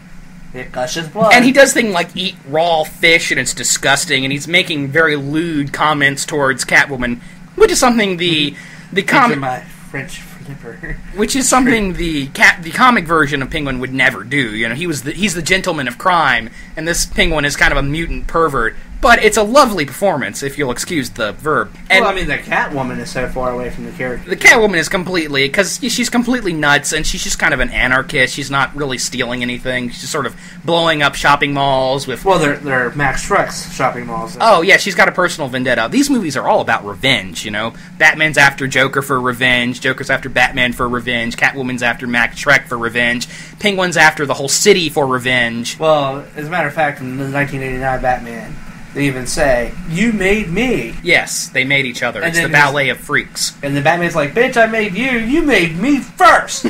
[SPEAKER 2] it gushes blood.
[SPEAKER 1] And he does things like eat raw fish, and it's disgusting, and he's making very lewd comments towards Catwoman, which is something the
[SPEAKER 2] my French nipper.
[SPEAKER 1] Which is something the comic version of Penguin would never do. You know, he's the gentleman of crime, and this Penguin is kind of a mutant pervert. But it's a lovely performance, if you'll excuse the verb. And
[SPEAKER 2] well, I mean, the Catwoman is so far away from the character.
[SPEAKER 1] The Catwoman is completely, because she's completely nuts, and she's just kind of an anarchist. She's not really stealing anything. She's just sort of blowing up shopping malls with...
[SPEAKER 2] Well, they're Max Shrek's shopping malls.
[SPEAKER 1] Oh, yeah, she's got a personal vendetta. These movies are all about revenge, you know? Batman's after Joker for revenge, Joker's after Batman for revenge, Catwoman's after Max Shrek for revenge, Penguin's after the whole city for revenge.
[SPEAKER 2] Well, as a matter of fact, in the 1989 Batman... They even say, "You made me."
[SPEAKER 1] Yes, they made each other.
[SPEAKER 2] And
[SPEAKER 1] it's the ballet of freaks.
[SPEAKER 2] And the Batman's like, "Bitch, I made you. You made me first."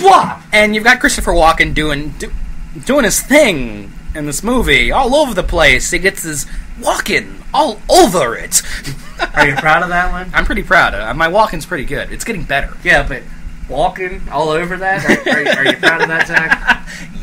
[SPEAKER 2] What?
[SPEAKER 1] And you've got Christopher Walken doing his thing in this movie, all over the place. He gets his walking all over it.
[SPEAKER 2] Are you proud of that one?
[SPEAKER 1] I'm pretty proud of it. My walking's pretty good. It's getting better.
[SPEAKER 2] Yeah, but walking all over that? Are you proud of that, Zach?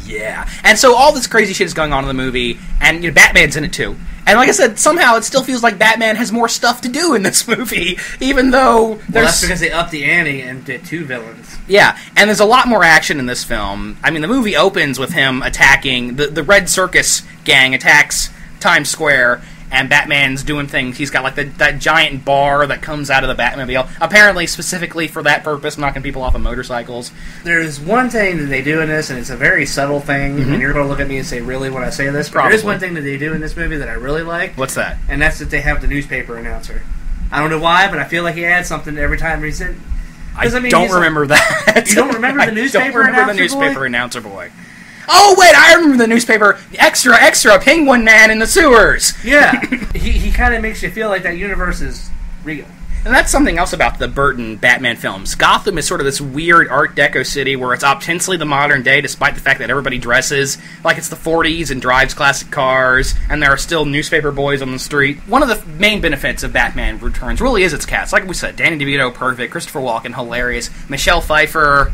[SPEAKER 1] Yeah. And so all this crazy shit is going on in the movie, and you know, Batman's in it too. And like I said, somehow it still feels like Batman has more stuff to do in this movie, even though there's...
[SPEAKER 2] Well, that's because they upped the ante and did 2 villains.
[SPEAKER 1] Yeah, and there's a lot more action in this film. I mean, the movie opens with him attacking... The Red Circus gang attacks Times Square, and Batman's doing things. He's got like that giant bar that comes out of the Batmobile, apparently specifically for that purpose, knocking people off of motorcycles.
[SPEAKER 2] There's one thing that they do in this, and it's a very subtle thing, and you're going to look at me and say, really, when I say this? But there is one thing that they do in this movie that I really like.
[SPEAKER 1] What's that?
[SPEAKER 2] And that's that they have the newspaper announcer. I don't know why, but I feel like he adds something every time he's in.
[SPEAKER 1] I don't remember that.
[SPEAKER 2] You don't remember the newspaper announcer boy?
[SPEAKER 1] I don't remember the newspaper announcer boy. Oh, wait, I remember the newspaper. Extra, extra, Penguin Man in the sewers.
[SPEAKER 2] Yeah. he kind of makes you feel like that universe is real.
[SPEAKER 1] And that's something else about the Burton Batman films. Gotham is sort of this weird Art Deco city where it's ostensibly the modern day, despite the fact that everybody dresses like it's the 40s and drives classic cars, and there are still newspaper boys on the street. One of the main benefits of Batman Returns really is its cast. Like we said, Danny DeVito, perfect. Christopher Walken, hilarious. Michelle Pfeiffer...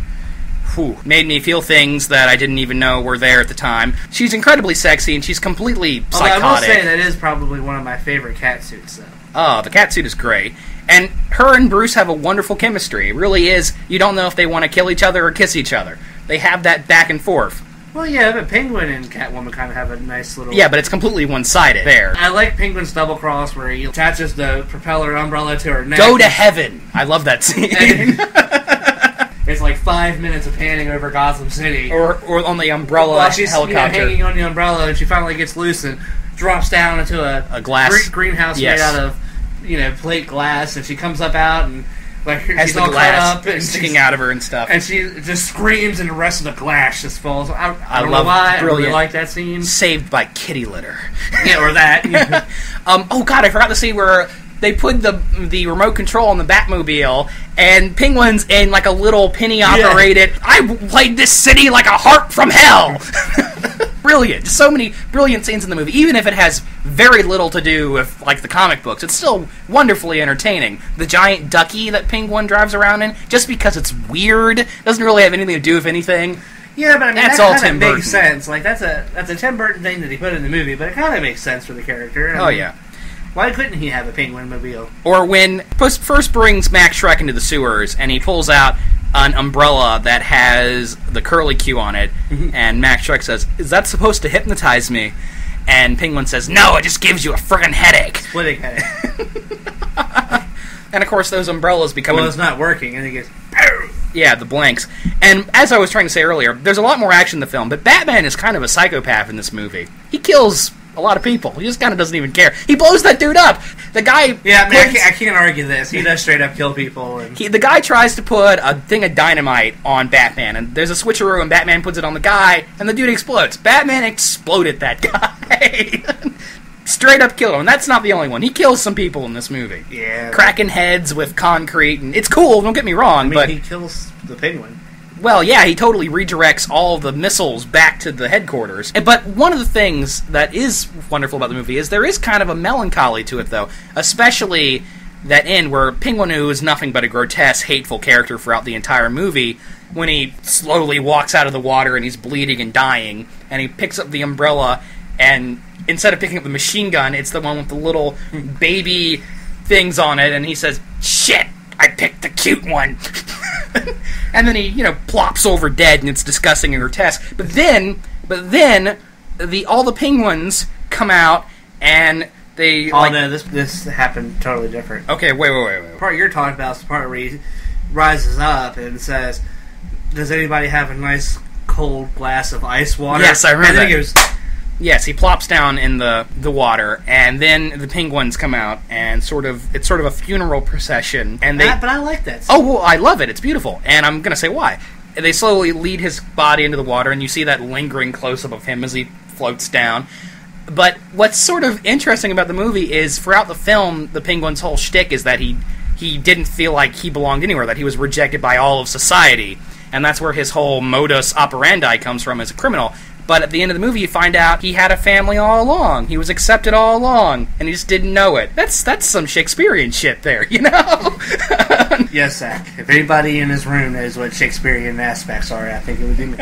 [SPEAKER 1] made me feel things that I didn't even know were there at the time. She's incredibly sexy, and she's completely psychotic.
[SPEAKER 2] I will say that is probably one of my favorite cat suits, though.
[SPEAKER 1] Oh, the cat suit is great. And her and Bruce have a wonderful chemistry. It really is. You don't know if they want to kill each other or kiss each other. They have that back and forth.
[SPEAKER 2] Well, yeah, but Penguin and Catwoman kind of have a nice little...
[SPEAKER 1] Yeah, but it's completely one-sided there.
[SPEAKER 2] I like Penguin's double cross where he attaches the propeller umbrella to her neck.
[SPEAKER 1] Go to heaven! I love that scene.
[SPEAKER 2] It's like 5 minutes of panning over Gotham City.
[SPEAKER 1] Or on the umbrella
[SPEAKER 2] while she's,
[SPEAKER 1] helicopter.
[SPEAKER 2] Hanging on the umbrella, and she finally gets loose and drops down into a
[SPEAKER 1] glass
[SPEAKER 2] greenhouse made out of, plate glass, and she comes up out and
[SPEAKER 1] has
[SPEAKER 2] she's
[SPEAKER 1] the
[SPEAKER 2] all
[SPEAKER 1] glass
[SPEAKER 2] cut up and
[SPEAKER 1] sticking out of her and stuff.
[SPEAKER 2] And she just screams, and the rest of the glass just falls. I don't know why.
[SPEAKER 1] Brilliant.
[SPEAKER 2] I really like that scene.
[SPEAKER 1] Saved by kitty litter.
[SPEAKER 2] Yeah, or that.
[SPEAKER 1] Oh god, I forgot to see where they put the remote control on the Batmobile, and Penguin's in like a little penny-operated, I played this city like a harp from hell! Brilliant. So many brilliant scenes in the movie. Even if it has very little to do with, like, the comic books, it's still wonderfully entertaining. The giant ducky that Penguin drives around in, just because it's weird, doesn't really have anything to do with anything.
[SPEAKER 2] Yeah, but I mean,
[SPEAKER 1] that's
[SPEAKER 2] that
[SPEAKER 1] all
[SPEAKER 2] kind
[SPEAKER 1] Tim
[SPEAKER 2] of
[SPEAKER 1] Burton.
[SPEAKER 2] makes sense. Like, that's a Tim Burton thing that he put in the movie, but it kind of makes sense for the character. I mean,
[SPEAKER 1] yeah.
[SPEAKER 2] Why couldn't he have a Penguin mobile?
[SPEAKER 1] Or when first brings Max Shrek into the sewers, and he pulls out an umbrella that has the curly Q on it, and Max Shrek says, "Is that supposed to hypnotize me?" And Penguin says, "No, it just gives you a friggin' headache."
[SPEAKER 2] Splitting headache.
[SPEAKER 1] And of course, those umbrellas become...
[SPEAKER 2] Well, it's not working, and he goes...
[SPEAKER 1] Yeah, the blanks. And as I was trying to say earlier, there's a lot more action in the film, but Batman is kind of a psychopath in this movie. He kills a lot of people. He just kind of doesn't even care. He blows that dude up. The guy...
[SPEAKER 2] Yeah, I mean, I can't argue this. He does straight up kill people. And...
[SPEAKER 1] The guy tries to put a thing of dynamite on Batman, and there's a switcheroo, and Batman puts it on the guy, and the dude explodes. Batman exploded that guy. Straight up killed him. And that's not the only one. He kills some people in this movie.
[SPEAKER 2] Yeah.
[SPEAKER 1] Cracking heads with concrete, and it's cool, don't get me wrong, but...
[SPEAKER 2] he kills the Penguin.
[SPEAKER 1] Well, yeah, he totally redirects all the missiles back to the headquarters. But one of the things that is wonderful about the movie is there is kind of a melancholy to it, though. Especially that end where Penguin, who is nothing but a grotesque, hateful character throughout the entire movie, when he slowly walks out of the water and he's bleeding and dying, and he picks up the umbrella, and instead of picking up the machine gun, it's the one with the little baby things on it, and he says, "Shit!" I picked the cute one. And then he, plops over dead, and it's disgusting and grotesque. But then, all the penguins come out, and they...
[SPEAKER 2] no, this happened totally different.
[SPEAKER 1] Okay, wait.
[SPEAKER 2] The part you're talking about is the part where he rises up and says, "Does anybody have a nice cold glass of ice water?"
[SPEAKER 1] Yes, I remember
[SPEAKER 2] and then
[SPEAKER 1] that.
[SPEAKER 2] He goes...
[SPEAKER 1] Yes, he plops down in the water, and then the penguins come out, and it's sort of a funeral procession. And
[SPEAKER 2] But I like that.
[SPEAKER 1] Oh, well, I love it. It's beautiful, and I'm gonna say why. They slowly lead his body into the water, and you see that lingering close-up of him as he floats down. But what's sort of interesting about the movie is, throughout the film, the penguin's whole shtick is that he didn't feel like he belonged anywhere, that he was rejected by all of society, and that's where his whole modus operandi comes from as a criminal. But at the end of the movie, you find out he had a family all along. He was accepted all along, and he just didn't know it. That's some Shakespearean shit there,
[SPEAKER 2] Yes, Zach. If anybody in this room knows what Shakespearean aspects are, I think it would be me.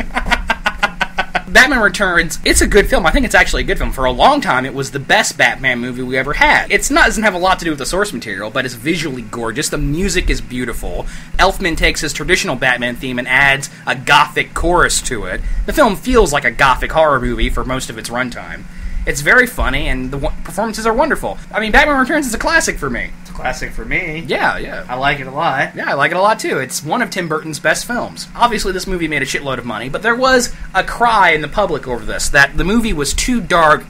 [SPEAKER 1] Batman Returns, it's a good film. I think it's actually a good film. For a long time, it was the best Batman movie we ever had. Doesn't have a lot to do with the source material, but it's visually gorgeous. The music is beautiful. Elfman takes his traditional Batman theme and adds a gothic chorus to it. The film feels like a gothic horror movie for most of its runtime. It's very funny, and the performances are wonderful. I mean, Batman Returns is a classic for me.
[SPEAKER 2] It's a classic for me.
[SPEAKER 1] Yeah.
[SPEAKER 2] I like it a lot.
[SPEAKER 1] Yeah, I like it a lot, too. It's one of Tim Burton's best films. Obviously, this movie made a shitload of money, but there was a cry in the public over this, that the movie was too dark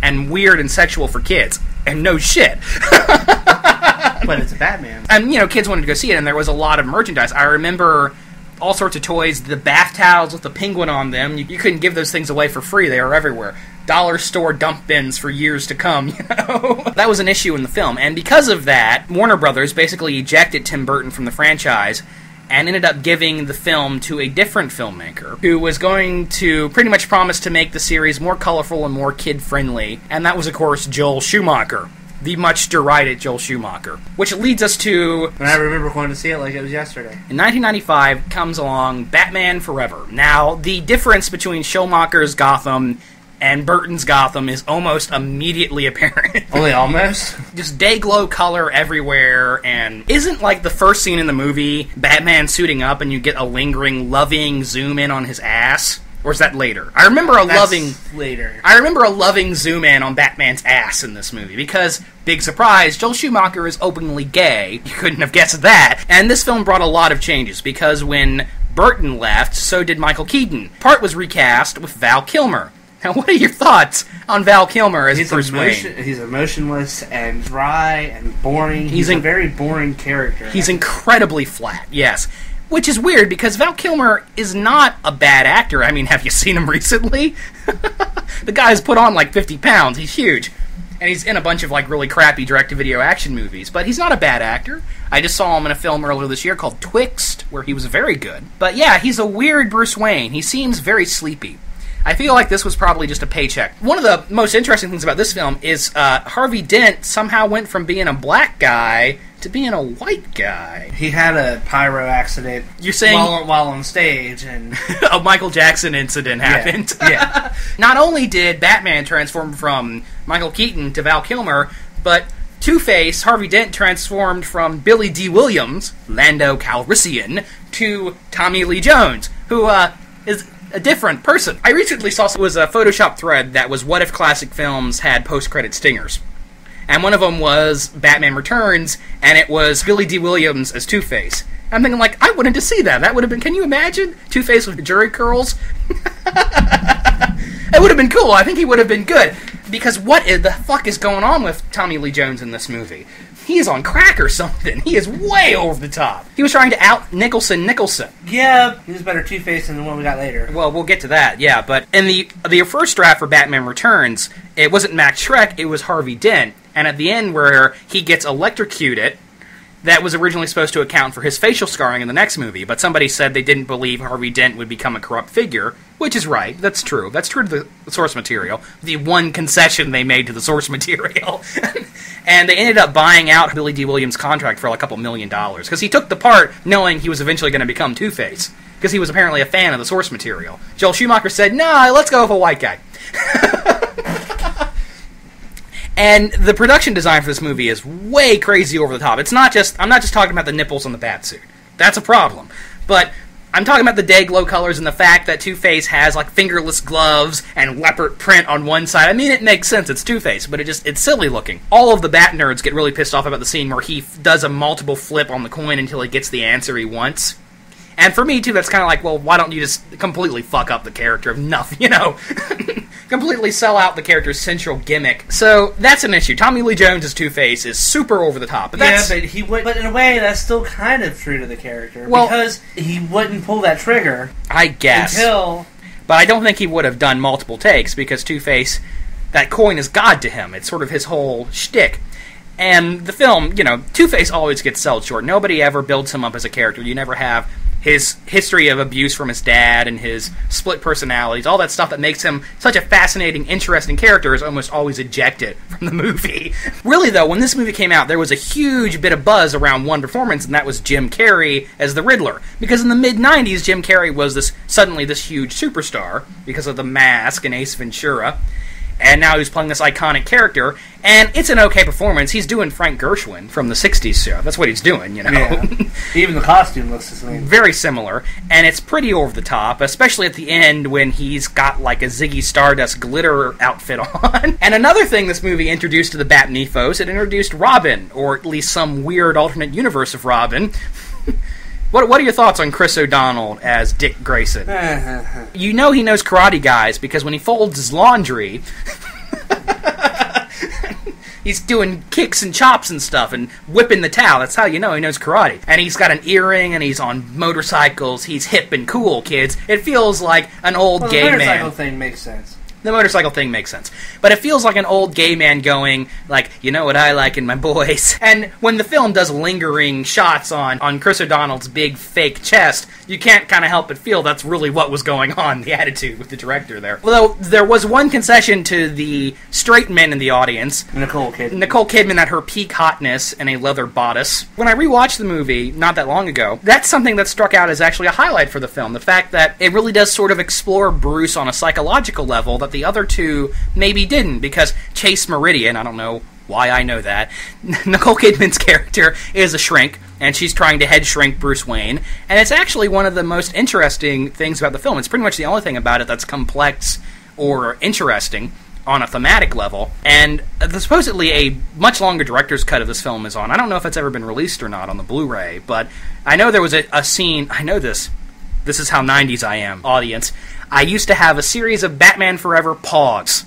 [SPEAKER 1] and weird and sexual for kids. And no shit.
[SPEAKER 2] But it's a Batman.
[SPEAKER 1] And, kids wanted to go see it, and there was a lot of merchandise. I remember all sorts of toys, the bath towels with the penguin on them. You couldn't give those things away for free. They were everywhere. Dollar store dump bins for years to come, That was an issue in the film. And because of that, Warner Brothers basically ejected Tim Burton from the franchise and ended up giving the film to a different filmmaker who was going to pretty much promise to make the series more colorful and more kid-friendly. And that was, of course, Joel Schumacher. The much derided Joel Schumacher. Which leads us to...
[SPEAKER 2] And I remember going to see it like it was yesterday.
[SPEAKER 1] In 1995 comes along Batman Forever. Now, the difference between Schumacher's Gotham and Burton's Gotham is almost immediately apparent.
[SPEAKER 2] Only almost?
[SPEAKER 1] Just day-glow color everywhere, and isn't like the first scene in the movie Batman suiting up and you get a lingering, loving zoom-in on his ass? Or is that later? I remember a loving zoom in on Batman's ass in this movie because, big surprise, Joel Schumacher is openly gay. You couldn't have guessed that. And this film brought a lot of changes because when Burton left, so did Michael Keaton. Part was recast with Val Kilmer. Now, what are your thoughts on Val Kilmer as Bruce Wayne?
[SPEAKER 2] He's emotionless and dry and boring. He's a very boring character.
[SPEAKER 1] He's incredibly flat, yes. Which is weird, because Val Kilmer is not a bad actor. I mean, have you seen him recently? The guy's put on like 50 pounds. He's huge. And he's in a bunch of like really crappy direct-to-video action movies. But he's not a bad actor. I just saw him in a film earlier this year called Twixt, where he was very good. But yeah, he's a weird Bruce Wayne. He seems very sleepy. I feel like this was probably just a paycheck. One of the most interesting things about this film is Harvey Dent somehow went from being a black guy to being a white guy.
[SPEAKER 2] He had a pyro accident.
[SPEAKER 1] You're saying
[SPEAKER 2] while on stage, and
[SPEAKER 1] a Michael Jackson incident happened.
[SPEAKER 2] Yeah.
[SPEAKER 1] Not only did Batman transform from Michael Keaton to Val Kilmer, but Two-Face, Harvey Dent, transformed from Billy D. Williams, Lando Calrissian, to Tommy Lee Jones, who is a different person. I recently saw a Photoshop thread that was what if classic films had post-credit stingers. And one of them was Batman Returns, and it was Billy D. Williams as Two-Face. I'm thinking, like, I wanted to see that. That would have been... Can you imagine? Two-Face with jerry curls? It would have been cool. I think he would have been good. Because what the fuck is going on with Tommy Lee Jones in this movie? He is on crack or something. He is way over the top. He was trying to out Nicholson.
[SPEAKER 2] Yeah, he was better Two-Face than the one we got later.
[SPEAKER 1] Well, we'll get to that, yeah. But in the first draft for Batman Returns, it wasn't Max Schreck, it was Harvey Dent. And at the end where he gets electrocuted, that was originally supposed to account for his facial scarring in the next movie. But somebody said they didn't believe Harvey Dent would become a corrupt figure, which is right. That's true. That's true to the source material. The one concession they made to the source material. And they ended up buying out Billy D. Williams' contract for like a couple $1 million. Because he took the part knowing he was eventually going to become Two-Face. Because he was apparently a fan of the source material. Joel Schumacher said, "Nah, let's go with a white guy." And the production design for this movie is way crazy over the top. I'm not just talking about the nipples on the batsuit. That's a problem. But I'm talking about the day glow colors and the fact that Two-Face has like fingerless gloves and leopard print on one side. I mean, it makes sense. It's Two-Face, but it's silly looking. All of the Bat nerds get really pissed off about the scene where he does a multiple flip on the coin until he gets the answer he wants. And for me, too, that's kind of like, well, why don't you just completely fuck up the character of nothing, you know? Completely sell out the character's central gimmick. So, that's an issue. Tommy Lee Jones as Two-Face is super over the top. But
[SPEAKER 2] yeah, but he would. But in a way, that's still kind of true to the character. Well, because he wouldn't pull that trigger.
[SPEAKER 1] I guess.
[SPEAKER 2] Until...
[SPEAKER 1] But I don't think he would have done multiple takes, because Two-Face, that coin is God to him. It's sort of his whole shtick. And the film, you know, Two-Face always gets sold short. Nobody ever builds him up as a character. You never have his history of abuse from his dad and his split personalities. All that stuff that makes him such a fascinating, interesting character is almost always ejected from the movie. Really, though, when this movie came out, there was a huge bit of buzz around one performance, and that was Jim Carrey as the Riddler. Because in the mid-90s, Jim Carrey was suddenly this huge superstar because of The Mask and Ace Ventura. And now he's playing this iconic character, and it's an okay performance. He's doing Frank Gershwin from the 60s show. That's what he's doing, you know.
[SPEAKER 2] Yeah. Even the costume looks the same.
[SPEAKER 1] Very similar, and it's pretty over the top, especially at the end when he's got like a Ziggy Stardust glitter outfit on. And another thing this movie introduced to the Bat Mythos, it introduced Robin, or at least some weird alternate universe of Robin. What are your thoughts on Chris O'Donnell as Dick Grayson? You know he knows karate, guys, because when he folds his laundry, he's doing kicks and chops and stuff and whipping the towel. That's how you know he knows karate. And he's got an earring and he's on motorcycles. He's hip and cool, kids. It feels like an old gay man.
[SPEAKER 2] The motorcycle thing makes sense.
[SPEAKER 1] The motorcycle thing makes sense. But it feels like an old gay man going, like, you know what I like in my boys. And when the film does lingering shots on Chris O'Donnell's big fake chest, you can't kind of help but feel that's really what was going on, the attitude with the director there. Although, there was one concession to the straight men in the audience.
[SPEAKER 2] Nicole Kidman.
[SPEAKER 1] Nicole Kidman at her peak hotness in a leather bodice. When I rewatched the movie not that long ago, that's something that struck out as actually a highlight for the film. The fact that it really does sort of explore Bruce on a psychological level that the other two maybe didn't, because Chase Meridian, I don't know why I know that, Nicole Kidman's character is a shrink, and she's trying to head shrink Bruce Wayne, and it's actually one of the most interesting things about the film. It's pretty much the only thing about it that's complex or interesting on a thematic level, and supposedly a much longer director's cut of this film is on. I don't know if it's ever been released or not on the Blu-ray, but I know there was a scene, I know this is how 90s I am, audience. I used to have a series of Batman Forever pogs.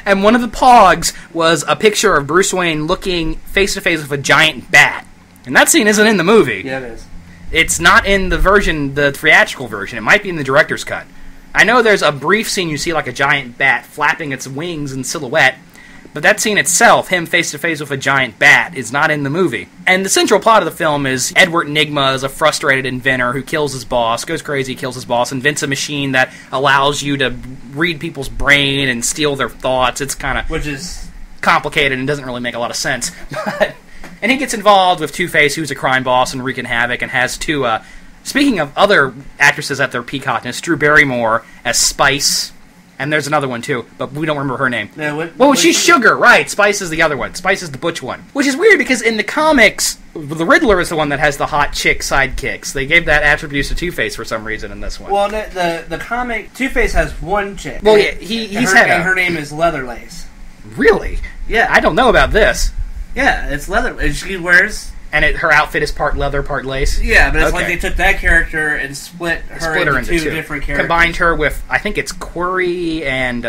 [SPEAKER 1] And one of the pogs was a picture of Bruce Wayne looking face-to-face with a giant bat. And that scene isn't in the movie.
[SPEAKER 2] Yeah, it is.
[SPEAKER 1] It's not in the theatrical version. It might be in the director's cut. I know there's a brief scene you see like a giant bat flapping its wings in silhouette, but that scene itself, him face-to-face with a giant bat, is not in the movie. And the central plot of the film is Edward Nygma is a frustrated inventor who kills his boss, goes crazy, kills his boss, invents a machine that allows you to read people's brain and steal their thoughts. It's kind of...
[SPEAKER 2] Which is...
[SPEAKER 1] complicated and doesn't really make a lot of sense. And he gets involved with Two-Face, who's a crime boss and wreaking havoc, and has two... speaking of other actresses at their peak hotness, Drew Barrymore as Spice... And there's another one, too, but we don't remember her name.
[SPEAKER 2] No,
[SPEAKER 1] she's Sugar, right. Spice is the other one. Spice is the butch one. Which is weird, because in the comics, the Riddler is the one that has the hot chick sidekicks. They gave that attribute to Two-Face for some reason in this one.
[SPEAKER 2] Well, the comic, Two-Face has one chick.
[SPEAKER 1] Well, yeah, and
[SPEAKER 2] her name is Leatherlace.
[SPEAKER 1] Really?
[SPEAKER 2] Yeah.
[SPEAKER 1] I don't know about this.
[SPEAKER 2] Yeah, it's leather. She wears...
[SPEAKER 1] And her outfit is part leather, part lace?
[SPEAKER 2] Yeah, but it's like they took that character and split her into two different characters.
[SPEAKER 1] Combined her with, I think it's Query and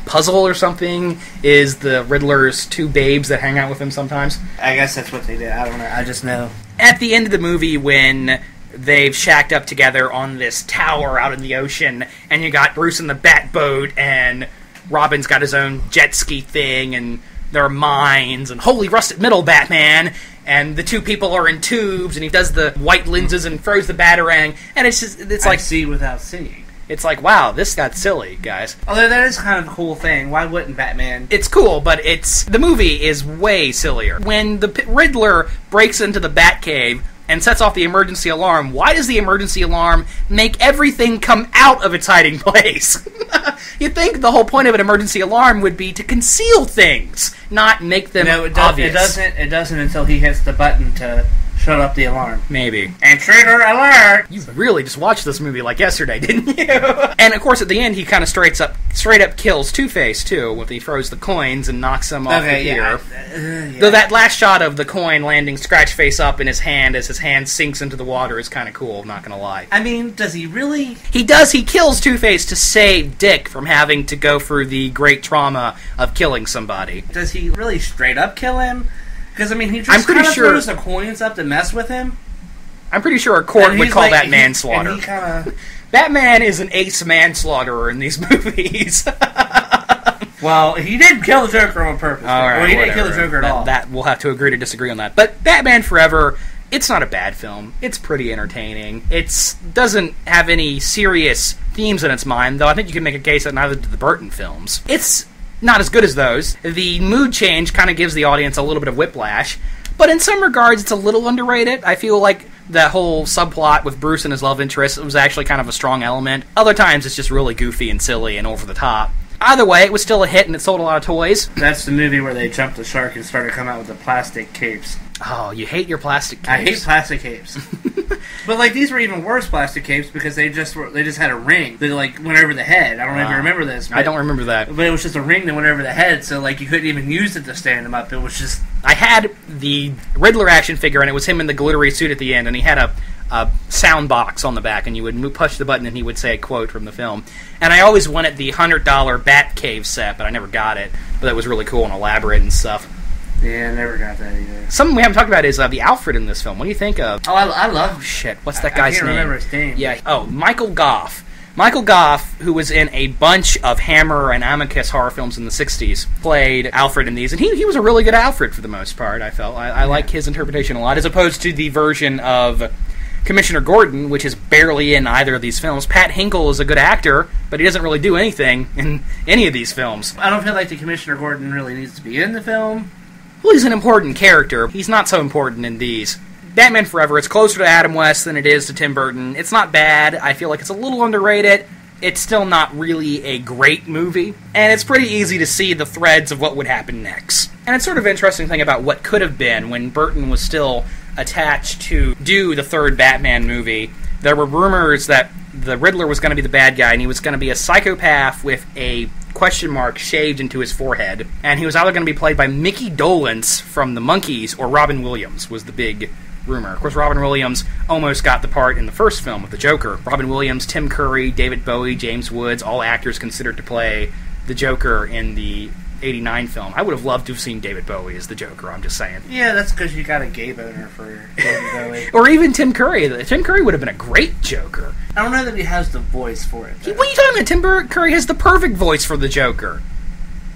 [SPEAKER 1] Puzzle or something, is the Riddler's two babes that hang out with him sometimes.
[SPEAKER 2] I guess that's what they did. I don't know. I just know.
[SPEAKER 1] At the end of the movie, when they've shacked up together on this tower out in the ocean, and you got Bruce in the bat boat, and Robin's got his own jet ski thing, and there are mines, and holy rusted metal, Batman, and the two people are in tubes, and he does the white lenses and throws the Batarang, and it's like...
[SPEAKER 2] see without seeing.
[SPEAKER 1] It's like, wow, this got silly, guys.
[SPEAKER 2] Although that is kind of a cool thing. Why wouldn't Batman?
[SPEAKER 1] It's cool, but the movie is way sillier. When the Riddler breaks into the Batcave and sets off the emergency alarm, why does the emergency alarm make everything come out of its hiding place? You'd think the whole point of an emergency alarm would be to conceal things, not make them obvious.
[SPEAKER 2] It doesn't until he hits the button to shut up the alarm.
[SPEAKER 1] Maybe.
[SPEAKER 2] Intruder alert!
[SPEAKER 1] You really just watched this movie like yesterday, didn't you? And of course, at the end, he kind of straight up kills Two-Face too, when he throws the coins and knocks him off the pier. Though that last shot of the coin landing scratch face up in his hand as his hand sinks into the water is kind of cool. I'm not gonna lie.
[SPEAKER 2] I mean, does he really?
[SPEAKER 1] He does. He kills Two-Face to save Dick from having to go through the great trauma of killing somebody.
[SPEAKER 2] Does he really straight up kill him? Because, I mean, he just kind of throws the coins up to mess with him.
[SPEAKER 1] I'm pretty sure a court would call that manslaughter.
[SPEAKER 2] And he kind of...
[SPEAKER 1] Batman is an ace manslaughterer in these movies.
[SPEAKER 2] Well, he did kill the Joker on purpose.
[SPEAKER 1] All right,
[SPEAKER 2] well, he didn't kill the Joker at all.
[SPEAKER 1] That we'll have to agree to disagree on that. But Batman Forever, it's not a bad film. It's pretty entertaining. It doesn't have any serious themes in its mind, though I think you can make a case that neither did the Burton films. It's not as good as those. The mood change kind of gives the audience a little bit of whiplash, but in some regards it's a little underrated. I feel like that whole subplot with Bruce and his love interest was actually kind of a strong element. Other times it's just really goofy and silly and over the top. Either way, it was still a hit and it sold a lot of toys.
[SPEAKER 2] That's the movie where they jumped the shark and started coming out with the plastic capes.
[SPEAKER 1] Oh, you hate your plastic capes.
[SPEAKER 2] I hate plastic capes. But, like, these were even worse plastic capes because they just had a ring that, like, went over the head. I don't know if you remember this.
[SPEAKER 1] I don't remember that.
[SPEAKER 2] But it was just a ring that went over the head, so, like, you couldn't even use it to stand him up. It was just...
[SPEAKER 1] I had the Riddler action figure, and it was him in the glittery suit at the end, and he had a sound box on the back, and you would push the button, and he would say a quote from the film. And I always wanted the $100 Batcave set, but I never got it. But it was really cool and elaborate and stuff.
[SPEAKER 2] Yeah, I never got that either.
[SPEAKER 1] Something we haven't talked about is the Alfred in this film. What do you think of?
[SPEAKER 2] Oh, I love...
[SPEAKER 1] Oh, shit. What's that guy's name?
[SPEAKER 2] I can't remember his name.
[SPEAKER 1] Yeah. Oh, Michael Goff. Michael Goff, who was in a bunch of Hammer and Amicus horror films in the 60s, played Alfred in these. And he was a really good Alfred for the most part, I felt. I like his interpretation a lot, as opposed to the version of Commissioner Gordon, which is barely in either of these films. Pat Hinkle is a good actor, but he doesn't really do anything in any of these films.
[SPEAKER 2] I don't feel like the Commissioner Gordon really needs to be in the film.
[SPEAKER 1] Well, he's an important character. He's not so important in these. Batman Forever, it's closer to Adam West than it is to Tim Burton. It's not bad. I feel like it's a little underrated. It's still not really a great movie. And it's pretty easy to see the threads of what would happen next. And it's sort of an interesting thing about what could have been when Burton was still attached to do the third Batman movie. There were rumors that the Riddler was going to be the bad guy, and he was going to be a psychopath with a question mark shaved into his forehead. And he was either going to be played by Mickey Dolenz from the Monkees, or Robin Williams was the big rumor. Of course, Robin Williams almost got the part in the first film of the Joker. Robin Williams, Tim Curry, David Bowie, James Woods, all actors considered to play the Joker in the 89 film. I would have loved to have seen David Bowie as the Joker, I'm just saying.
[SPEAKER 2] Yeah, that's because you got a gay boner for David Bowie.
[SPEAKER 1] Or even Tim Curry. Tim Curry would have been a great Joker.
[SPEAKER 2] I don't know that he has the voice for it.
[SPEAKER 1] What are you talking about? Tim Curry has the perfect voice for the Joker.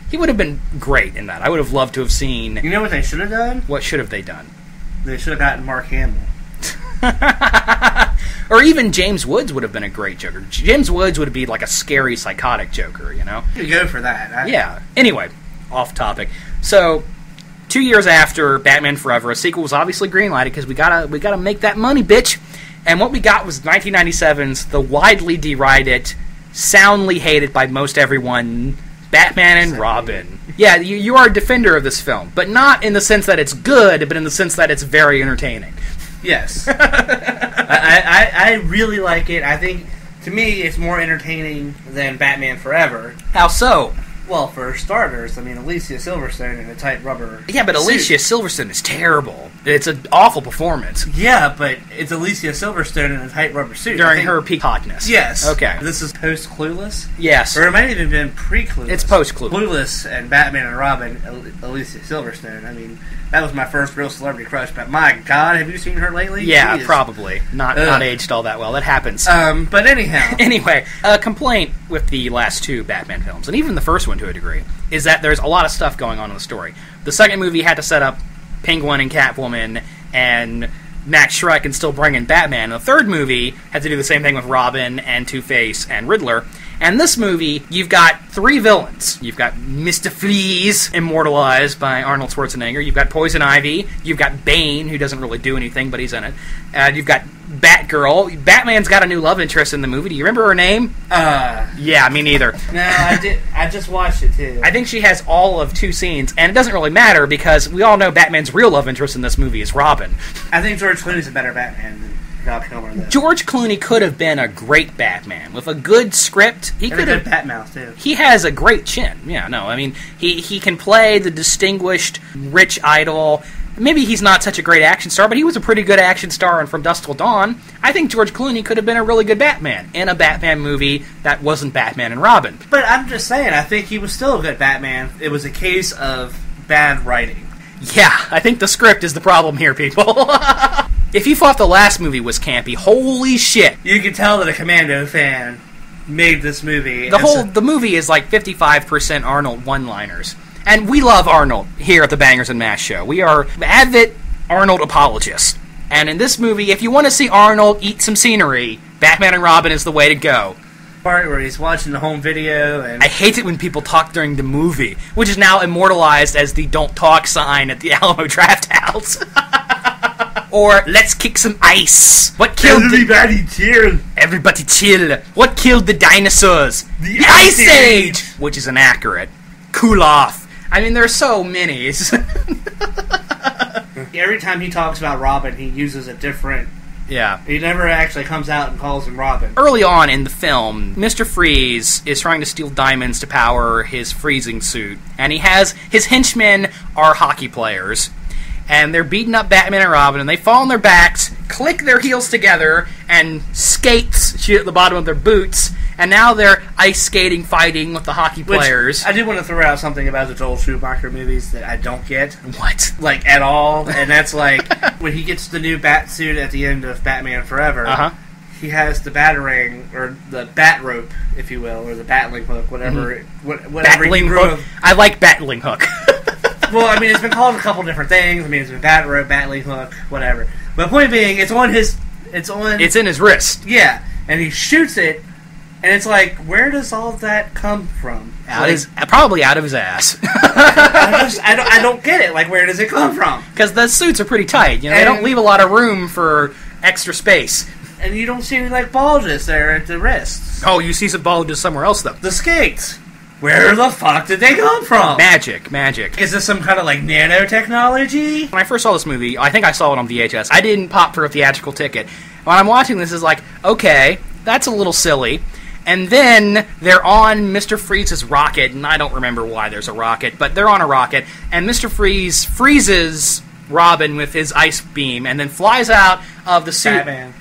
[SPEAKER 1] He would have been great in that. I would have loved to have seen...
[SPEAKER 2] You know what they should have done?
[SPEAKER 1] What should have they done?
[SPEAKER 2] They should have gotten Mark Hamill.
[SPEAKER 1] Or even James Woods would have been a great Joker. James Woods would be like a scary, psychotic Joker, you know?
[SPEAKER 2] You go for that.
[SPEAKER 1] Yeah. Anyway, off topic. So, 2 years after Batman Forever, a sequel was obviously greenlighted because we gotta make that money, bitch. And what we got was 1997's the widely derided, soundly hated by most everyone, Batman and Robin. Yeah, you are a defender of this film, but not in the sense that it's good, but in the sense that it's very entertaining.
[SPEAKER 2] Yes. I really like it. I think, to me, it's more entertaining than Batman Forever.
[SPEAKER 1] How so?
[SPEAKER 2] Well, for starters, I mean, Alicia Silverstone in a tight rubber
[SPEAKER 1] Yeah, but
[SPEAKER 2] suit.
[SPEAKER 1] Alicia Silverstone is terrible. It's an awful performance.
[SPEAKER 2] Yeah, but it's Alicia Silverstone in a tight rubber suit.
[SPEAKER 1] During her peak hotness.
[SPEAKER 2] Yes.
[SPEAKER 1] Okay.
[SPEAKER 2] This is post-Clueless?
[SPEAKER 1] Yes.
[SPEAKER 2] Or it might have even been pre-Clueless.
[SPEAKER 1] It's post-Clueless.
[SPEAKER 2] Clueless and Batman and Robin, Alicia Silverstone. I mean, that was my first real celebrity crush, but my God, have you seen her lately?
[SPEAKER 1] Yeah,
[SPEAKER 2] Jeez.
[SPEAKER 1] Probably. Not aged all that well. That happens.
[SPEAKER 2] But anyhow.
[SPEAKER 1] Anyway, a complaint with the last two Batman films, and even the first one to a degree, is that there's a lot of stuff going on in the story. The second movie had to set up Penguin and Catwoman and Max Schreck and still bring in Batman. The third movie had to do the same thing with Robin and Two-Face and Riddler. And this movie, you've got three villains. You've got Mr. Freeze, immortalized by Arnold Schwarzenegger. You've got Poison Ivy. You've got Bane, who doesn't really do anything, but he's in it. You've got Batgirl. Batman's got a new love interest in the movie. Do you remember her name? Yeah, me neither.
[SPEAKER 2] No, I did. I just watched it too.
[SPEAKER 1] I think she has all of 2 scenes, and it doesn't really matter because we all know Batman's real love interest in this movie is Robin.
[SPEAKER 2] I think George Clooney's a better Batman than Val Kilmer. Though.
[SPEAKER 1] George Clooney could have been a great Batman with a good script. He could have.
[SPEAKER 2] Bat Mouth too.
[SPEAKER 1] He has a great chin. Yeah, no, I mean he can play the distinguished rich idol. Maybe he's not such a great action star, but he was a pretty good action star in From Dusk Till Dawn. I think George Clooney could have been a really good Batman in a Batman movie that wasn't Batman and Robin.
[SPEAKER 2] But I'm just saying, I think he was still a good Batman. It was a case of bad writing.
[SPEAKER 1] Yeah, I think the script is the problem here, people. If you thought the last movie was campy, holy shit.
[SPEAKER 2] You can tell that a Commando fan made this movie.
[SPEAKER 1] The movie is like 55% Arnold one-liners. And we love Arnold here at the Bangers and Mash Show. We are avid Arnold apologists. And in this movie, if you want to see Arnold eat some scenery, Batman and Robin is the way to go.
[SPEAKER 2] Part where he's watching the home video and...
[SPEAKER 1] I hate it when people talk during the movie, which is now immortalized as the don't talk sign at the Alamo Draft House. Or, let's kick some ice. What killed
[SPEAKER 2] Everybody chill.
[SPEAKER 1] Everybody chill. What killed the dinosaurs?
[SPEAKER 2] The Ice Age!
[SPEAKER 1] Which is inaccurate. Cool off. I mean, there are so many.
[SPEAKER 2] Every time he talks about Robin, he uses a different...
[SPEAKER 1] Yeah.
[SPEAKER 2] He never actually comes out and calls him Robin.
[SPEAKER 1] Early on in the film, Mr. Freeze is trying to steal diamonds to power his freezing suit. And he has... His henchmen are hockey players. And they're beating up Batman and Robin, and they fall on their backs, click their heels together, and skates shoot at the bottom of their boots. And now they're ice skating, fighting with the hockey players.
[SPEAKER 2] I do want to throw out something about the Joel Schumacher movies that I don't get.
[SPEAKER 1] What?
[SPEAKER 2] Like, at all. And that's like, when he gets the new bat suit at the end of Batman Forever, he has the batarang, or the bat rope, if you will, or the battling hook, whatever. Whatever
[SPEAKER 1] Battling hook? I like battling hook.
[SPEAKER 2] Well, I mean, it's been called a couple different things. I mean, it's been bat rope, battling hook, whatever. But the point being, it's in his wrist. Yeah. And he shoots it, and it's like, where does all that come from?
[SPEAKER 1] Probably out of his ass.
[SPEAKER 2] I don't get it. Like, where does it come from?
[SPEAKER 1] Because the suits are pretty tight. You know, they don't leave a lot of room for extra space.
[SPEAKER 2] And you don't see any, like, bulges there at the wrists.
[SPEAKER 1] Oh, you see some bulges somewhere else, though.
[SPEAKER 2] The skates. Where the fuck did they come from?
[SPEAKER 1] Magic.
[SPEAKER 2] Is this some kind of, like, nanotechnology?
[SPEAKER 1] When I first saw this movie, I think I saw it on VHS. I didn't pop for a theatrical ticket. When I'm watching this, it's like, okay, that's a little silly. And then they're on Mr. Freeze's rocket, and I don't remember why there's a rocket, but they're on a rocket, and Mr. Freeze freezes Robin with his ice beam, and then flies out of the suit.
[SPEAKER 2] Batman.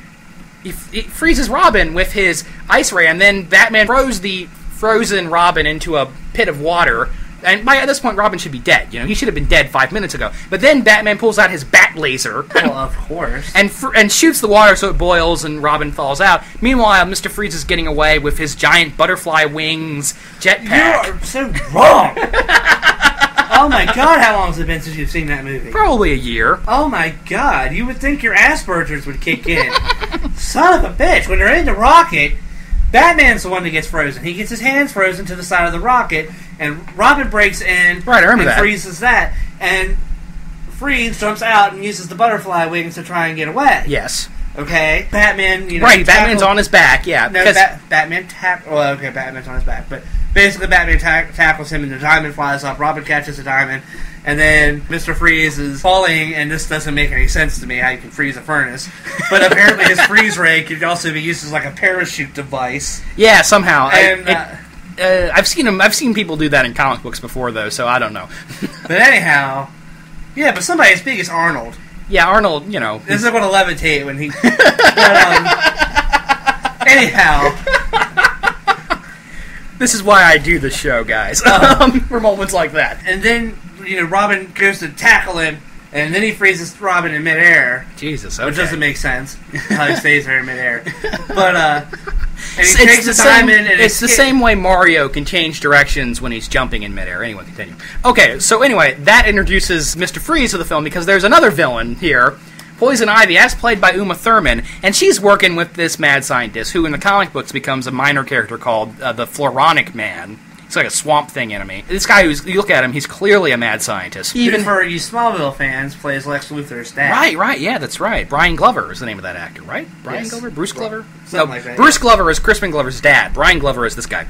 [SPEAKER 1] He freezes Robin with his ice ray, and then Batman throws the frozen Robin into a pit of water. And at this point, Robin should be dead. You know, he should have been dead 5 minutes ago. But then Batman pulls out his bat laser.
[SPEAKER 2] Well, of course.
[SPEAKER 1] And shoots the water so it boils and Robin falls out. Meanwhile, Mr. Freeze is getting away with his giant butterfly wings jetpack.
[SPEAKER 2] You are so wrong! Oh my god, how long has it been since you've seen that movie?
[SPEAKER 1] Probably a year.
[SPEAKER 2] Oh my god, you would think your Asperger's would kick in. Son of a bitch, when they're in the rocket, Batman's the one that gets frozen. He gets his hands frozen to the side of the rocket, and Robin breaks in
[SPEAKER 1] and
[SPEAKER 2] freezes that. And Freeze jumps out and uses the butterfly wings to try and get away.
[SPEAKER 1] Yes.
[SPEAKER 2] Okay? Batman,
[SPEAKER 1] Batman's on his back, yeah.
[SPEAKER 2] No, Batman's on his back, but basically Batman tackles him and the diamond flies up, Robin catches the diamond, and then Mr. Freeze is falling, and this doesn't make any sense to me, how you can freeze a furnace. But apparently his freeze ray could also be used as like a parachute device.
[SPEAKER 1] Yeah, somehow.
[SPEAKER 2] And,
[SPEAKER 1] I've seen people do that in comic books before, though, so I don't know.
[SPEAKER 2] But anyhow, yeah, but somebody as big as Arnold.
[SPEAKER 1] Yeah, Arnold, you know.
[SPEAKER 2] This is going to levitate when he... anyhow.
[SPEAKER 1] This is why I do the show, guys. For moments like that.
[SPEAKER 2] And then, Robin goes to tackle him, and then he freezes Robin in midair.
[SPEAKER 1] Jesus, okay.
[SPEAKER 2] Which doesn't make sense, how he stays there in midair. But, and he takes the diamond and...
[SPEAKER 1] It's the same way Mario can change directions when he's jumping in midair. Anyway, continue. Okay, so anyway, that introduces Mr. Freeze to the film, because there's another villain here, Poison Ivy, as played by Uma Thurman, and she's working with this mad scientist who in the comic books becomes a minor character called the Floronic Man. He's like a Swamp Thing enemy. This guy, you look at him, he's clearly a mad scientist.
[SPEAKER 2] Even for you Smallville fans, plays Lex Luthor's dad.
[SPEAKER 1] Right, yeah, that's right. Brian Glover is the name of that actor, right? Brian
[SPEAKER 2] Yes.
[SPEAKER 1] Glover? Bruce Glover?
[SPEAKER 2] Something like that,
[SPEAKER 1] Bruce Glover is Crispin Glover's dad. Brian Glover is this guy.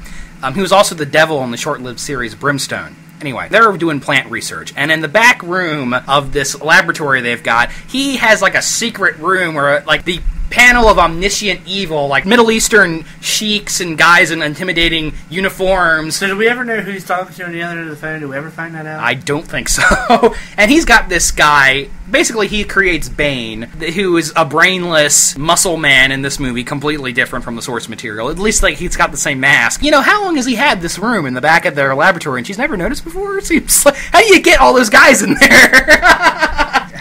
[SPEAKER 1] He was also the devil in the short-lived series Brimstone. Anyway, they're doing plant research, and in the back room of this laboratory they've got, he has like a secret room where like the panel of omniscient evil, like Middle Eastern sheiks and guys in intimidating uniforms.
[SPEAKER 2] So did we ever know who he's talking to on the other end of the phone? Did we ever find that out?
[SPEAKER 1] I don't think so. And he's got this guy, basically he creates Bane, who is a brainless muscle man in this movie, completely different from the source material. At least like he's got the same mask. You know, how long has he had this room in the back of their laboratory and she's never noticed before? It seems like, how do you get all those guys in there?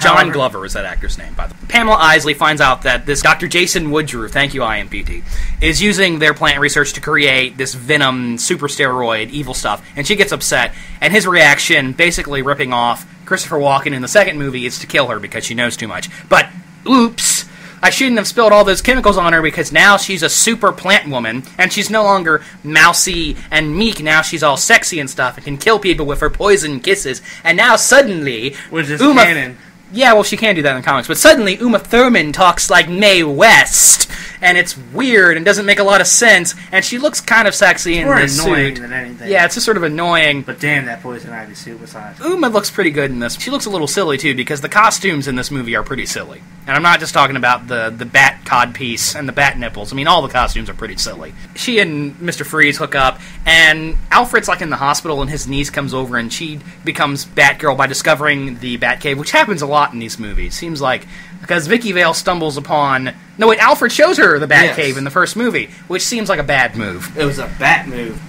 [SPEAKER 1] John Glover is that actor's name, by the way. Pamela Isley finds out that this Dr. Jason Woodruff, thank you IMPT, is using their plant research to create this venom, super steroid, evil stuff, and she gets upset, and his reaction, basically ripping off Christopher Walken in the second movie, is to kill her because she knows too much. But, oops! I shouldn't have spilled all those chemicals on her because now she's a super plant woman, and she's no longer mousy and meek. Now she's all sexy and stuff and can kill people with her poison kisses. And now suddenly,
[SPEAKER 2] which is canon.
[SPEAKER 1] Yeah, well, she can do that in the comics, but suddenly Uma Thurman talks like Mae West, and it's weird and doesn't make a lot of sense, and she looks kind of sexy in this suit.
[SPEAKER 2] More annoying than anything.
[SPEAKER 1] Yeah, it's just sort of annoying.
[SPEAKER 2] But damn, that Poison Ivy suit was hot.
[SPEAKER 1] Uma looks pretty good in this. She looks a little silly, too, because the costumes in this movie are pretty silly. And I'm not just talking about the bat codpiece and the bat nipples. I mean, all the costumes are pretty silly. She and Mr. Freeze hook up, and Alfred's like in the hospital, and his niece comes over, and she becomes Batgirl by discovering the Batcave, which happens a lot in these movies. Seems like, because Vicky Vale stumbles upon... No, wait, Alfred shows her the Batcave in the first movie, which seems like a bad move.
[SPEAKER 2] It was a bat move.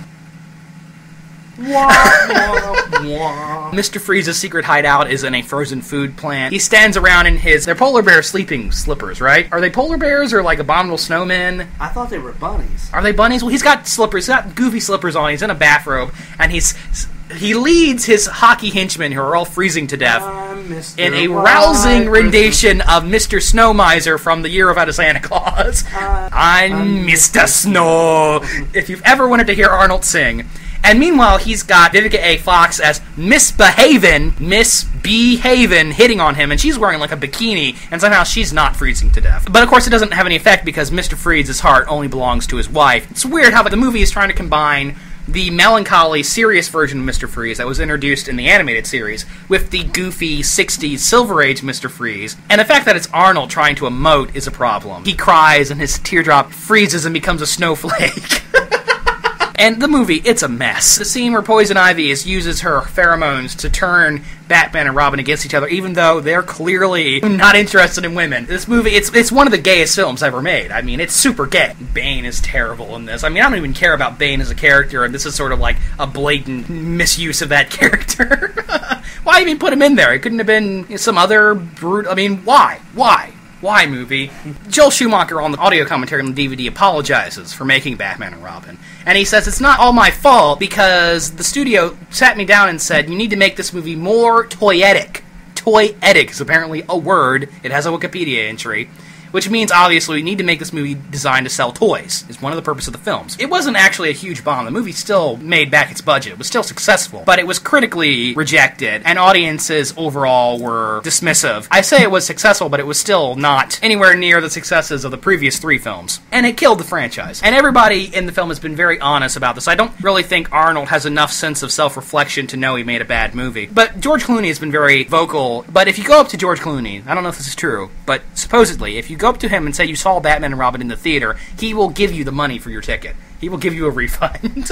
[SPEAKER 1] Mr. Freeze's secret hideout is in a frozen food plant. He stands around in they're polar bear sleeping slippers, right? Are they polar bears or like abominable snowmen?
[SPEAKER 2] I thought they were bunnies.
[SPEAKER 1] Are they bunnies? Well, he's got slippers. He's got goofy slippers on. He's in a bathrobe, and he leads his hockey henchmen, who are all freezing to death, in a rousing rendition of Mr. Snow Miser from The Year Without a Santa Claus. I'm Mr. Snow. If you've ever wanted to hear Arnold sing. And meanwhile, he's got Vivica A. Fox as Miss Behaven hitting on him, and she's wearing like a bikini, and somehow she's not freezing to death. But of course it doesn't have any effect because Mr. Freeze's heart only belongs to his wife. It's weird how the movie is trying to combine the melancholy, serious version of Mr. Freeze that was introduced in the animated series with the goofy 60s Silver Age Mr. Freeze. And the fact that it's Arnold trying to emote is a problem. He cries and his teardrop freezes and becomes a snowflake. And the movie, it's a mess. The scene where Poison Ivy uses her pheromones to turn Batman and Robin against each other, even though they're clearly not interested in women. This movie, it's one of the gayest films ever made. I mean, it's super gay. Bane is terrible in this. I mean, I don't even care about Bane as a character, and this is sort of like a blatant misuse of that character. Why even put him in there? It couldn't have been some other brute. I mean, why? Why, movie? Joel Schumacher on the audio commentary on the DVD apologizes for making Batman and Robin. And he says, it's not all my fault because the studio sat me down and said, you need to make this movie more toyetic. Toyetic is apparently a word. It has a Wikipedia entry. Which means, obviously, we need to make this movie designed to sell toys. It's one of the purposes of the films. It wasn't actually a huge bomb. The movie still made back its budget. It was still successful. But it was critically rejected, and audiences overall were dismissive. I say it was successful, but it was still not anywhere near the successes of the previous 3 films. And it killed the franchise. And everybody in the film has been very honest about this. I don't really think Arnold has enough sense of self-reflection to know he made a bad movie. But George Clooney has been very vocal. But if you go up to George Clooney, I don't know if this is true, but supposedly, if you go up to him and say you saw Batman and Robin in the theater, he will give you the money for your ticket. He will give you a refund.